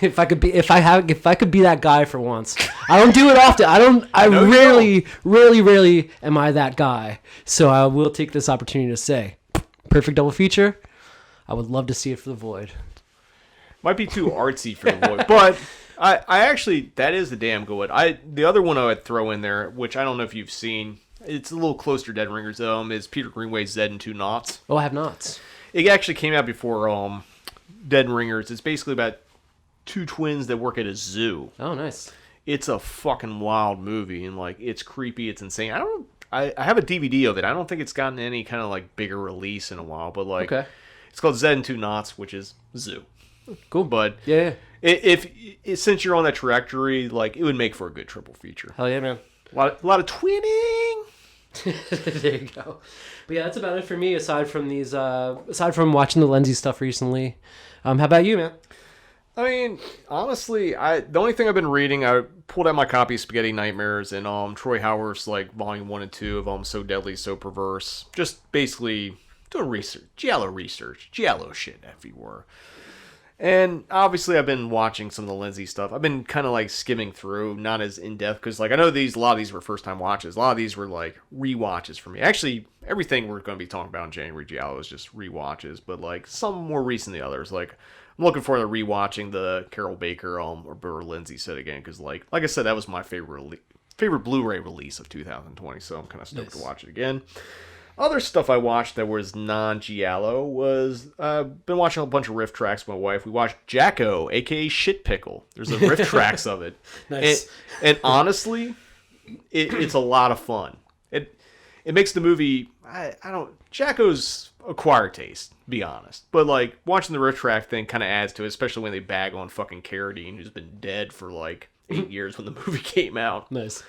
if I could be that guy for once. I don't do it often. I rarely am I that guy. So I will take this opportunity to say, perfect double feature. I would love to see it for The Void. Might be too artsy for The Void, but I actually, that is a damn good one. The other one I would throw in there, which I don't know if you've seen. It's a little closer to Dead Ringers, is Peter Greenaway's Zed and Two Knots. Oh, I have not. It actually came out before Dead Ringers. It's basically about two twins that work at a zoo. Oh, nice. It's a fucking wild movie, and like it's creepy, it's insane. I have a DVD of it. I don't think it's gotten any kind of like bigger release in a while, but like it's called Zed and Two Knots, which is zoo. Cool. But yeah. If since you're on that trajectory, like it would make for a good triple feature. Hell yeah, man. A lot of twinning. There you go. But yeah, that's about it for me. Aside from watching the Lenzi stuff recently, how about you, man? I mean, honestly, the only thing I've been reading, I pulled out my copy of Spaghetti Nightmares and Troy Howarth's like volume 1 and 2 of So Deadly, So Perverse. Just basically doing research, Giallo shit, if you were. And obviously, I've been watching some of the Lenzi stuff. I've been kind of like skimming through, not as in depth, because like I know a lot of these were first time watches. A lot of these were like rewatches for me. Actually, everything we're going to be talking about in January Giallo is just rewatches, but like some more recent than others. Like I'm looking forward to rewatching the Carol Baker or Burr Lindsay set again, because like I said, that was my favorite Blu-ray release of 2020. So I'm kind of stoked to watch it again. Other stuff I watched that was non-Giallo was been watching a bunch of riff tracks with my wife. We watched Jacko, aka Shit Pickle. There's a riff tracks of it. Nice. And honestly, it's a lot of fun. It makes the movie. Jacko's acquired taste, to be honest. But like watching the riff track thing kind of adds to it, especially when they bag on fucking Carradine, who's been dead for like 8 years when the movie came out. Nice.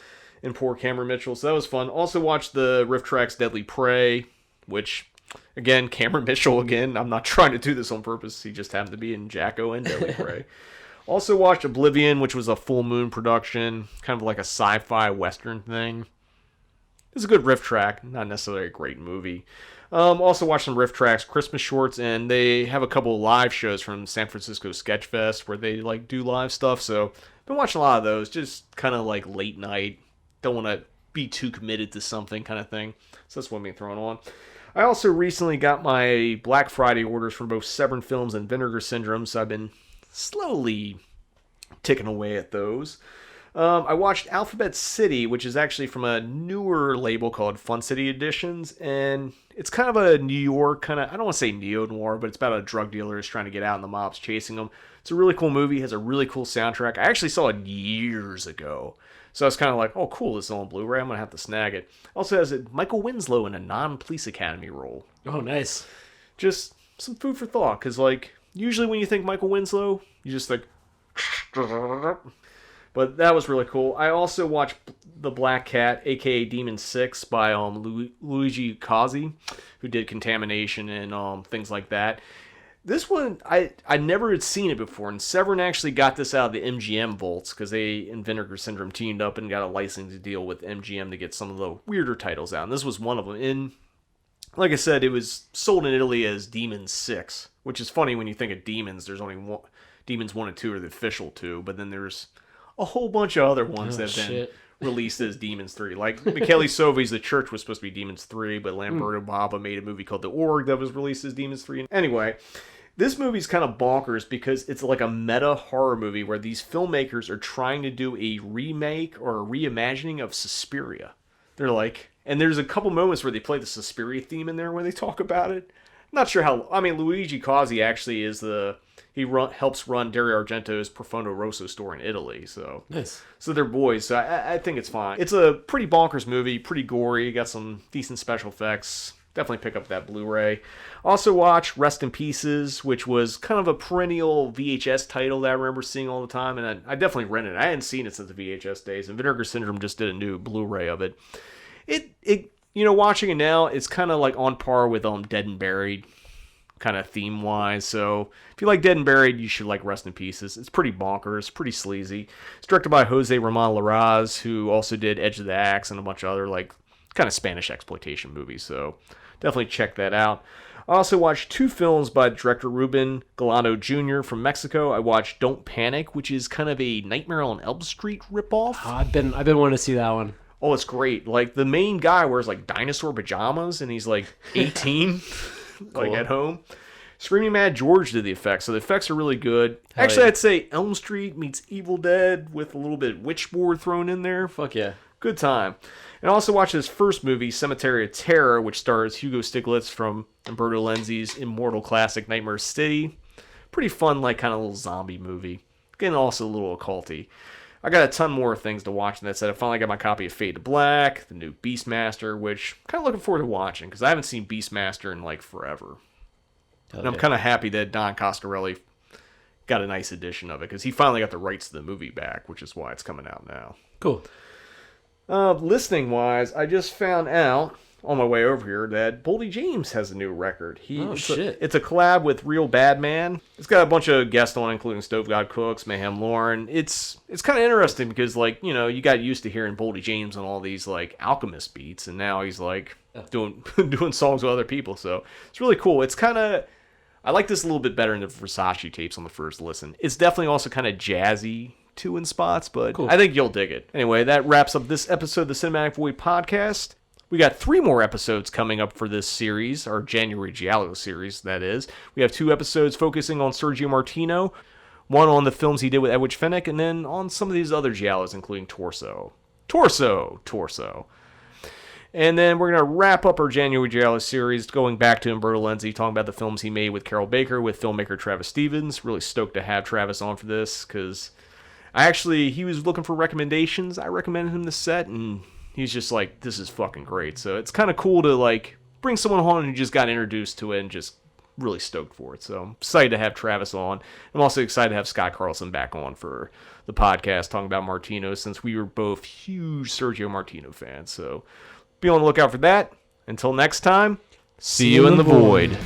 And poor Cameron Mitchell, so that was fun. Also watched the riff tracks Deadly Prey, which, again, Cameron Mitchell again. I'm not trying to do this on purpose. He just happened to be in Jacko and Deadly Prey. Also watched Oblivion, which was a Full Moon production, kind of like a sci-fi western thing. It's a good riff track, not necessarily a great movie. Also watched some riff tracks, Christmas shorts, and they have a couple of live shows from San Francisco Sketch Fest where they like do live stuff. So been watching a lot of those, just kind of like late night. Don't want to be too committed to something kind of thing. So that's what I'm being thrown on. I also recently got my Black Friday orders from both Severin Films and Vinegar Syndrome, so I've been slowly ticking away at those. I watched Alphabet City, which is actually from a newer label called Fun City Editions, and it's kind of a New York I don't want to say neo-noir, but it's about a drug dealer who's trying to get out and the mob's chasing him. It's a really cool movie, has a really cool soundtrack. I actually saw it years ago, so I was kind of like, oh cool, this is on Blu-ray, I'm going to have to snag it. Also has Michael Winslow in a non-Police Academy role. Oh, nice. Just some food for thought, because like, usually when you think Michael Winslow, you just think... But that was really cool. I also watched The Black Cat, a.k.a. Demon 6, by Luigi Cozzi, who did Contamination and things like that. This one, I never had seen it before, and Severin actually got this out of the MGM vaults, because they, in Vinegar Syndrome, teamed up and got a licensing deal with MGM to get some of the weirder titles out, and this was one of them. And like I said, it was sold in Italy as Demon 6, which is funny when you think of demons. There's only one, Demons 1 and 2 are the official 2, but then there's a whole bunch of other ones that have been released as Demons 3. Like Michele Sovi's The Church was supposed to be Demons 3, but Lamberto Bava made a movie called The Org that was released as Demons 3. Anyway, this movie's kind of bonkers because it's like a meta horror movie where these filmmakers are trying to do a remake or a reimagining of Suspiria. They're like, and there's a couple moments where they play the Suspiria theme in there where they talk about it. Not sure how, I mean, Luigi Cozzi actually is helps run Dario Argento's Profondo Rosso store in Italy, so nice. So they're boys, so I think it's fine. It's a pretty bonkers movie, pretty gory, got some decent special effects. Definitely pick up that Blu-ray. Also watch Rest in Pieces, which was kind of a perennial VHS title that I remember seeing all the time, and I definitely rented it. I hadn't seen it since the VHS days, and Vinegar Syndrome just did a new Blu-ray of it. It watching it now, it's kind of like on par with Dead and Buried, kind of theme-wise. So if you like Dead and Buried, you should like Rest in Pieces. It's pretty bonkers, pretty sleazy. It's directed by Jose Ramon Larraz, who also did Edge of the Axe and a bunch of other like kind of Spanish exploitation movies. So definitely check that out. I also watched 2 films by director Ruben Galano Jr. from Mexico. I watched Don't Panic, which is kind of a Nightmare on Elm Street ripoff. Oh, I've been wanting to see that one. Oh, it's great. Like the main guy wears like dinosaur pajamas and he's like 18. Like at home. Screaming Mad George did the effects, so the effects are really good. Actually, I'd say Elm Street meets Evil Dead with a little bit of Witchboard thrown in there. Fuck yeah. Good time. And I also watched his first movie, Cemetery of Terror, which stars Hugo Stiglitz from Umberto Lenzi's immortal classic Nightmare City. Pretty fun, like kind of little zombie movie. Again, also a little occulty. I got a ton more things to watch, and that said, I finally got my copy of Fade to Black, the new Beastmaster, which I'm kind of looking forward to watching, because I haven't seen Beastmaster in, like, forever. Okay. And I'm kind of happy that Don Coscarelli got a nice edition of it, because he finally got the rights to the movie back, which is why it's coming out now. Cool. Listening-wise, I just found out on my way over here that Boldy James has a new record. It's a collab with Real Bad Man. It's got a bunch of guests on, including Stove God Cooks, Mayhem Lauren. It's kind of interesting because, like, you got used to hearing Boldy James on all these, like, Alchemist beats, and now he's, like, doing songs with other people, so it's really cool. It's kind of... I like this a little bit better than the Versace tapes on the first listen. It's definitely also kind of jazzy too in spots, but cool. I think you'll dig it. Anyway, that wraps up this episode of the Cinematic Void podcast. We got 3 more episodes coming up for this series, our January Giallo series, that is. We have 2 episodes focusing on Sergio Martino, one on the films he did with Edwidge Fenech, and then on some of these other Giallos, including Torso. And then we're going to wrap up our January Giallo series, going back to Umberto Lenzi, talking about the films he made with Carol Baker, with filmmaker Travis Stevens. Really stoked to have Travis on for this, because he was looking for recommendations. I recommended him the set, and he's just like, this is fucking great. So it's kind of cool to, like, bring someone on who just got introduced to it and just really stoked for it. So I'm excited to have Travis on. I'm also excited to have Scott Carlson back on for the podcast talking about Martino, since we were both huge Sergio Martino fans. So be on the lookout for that. Until next time, see you in the void.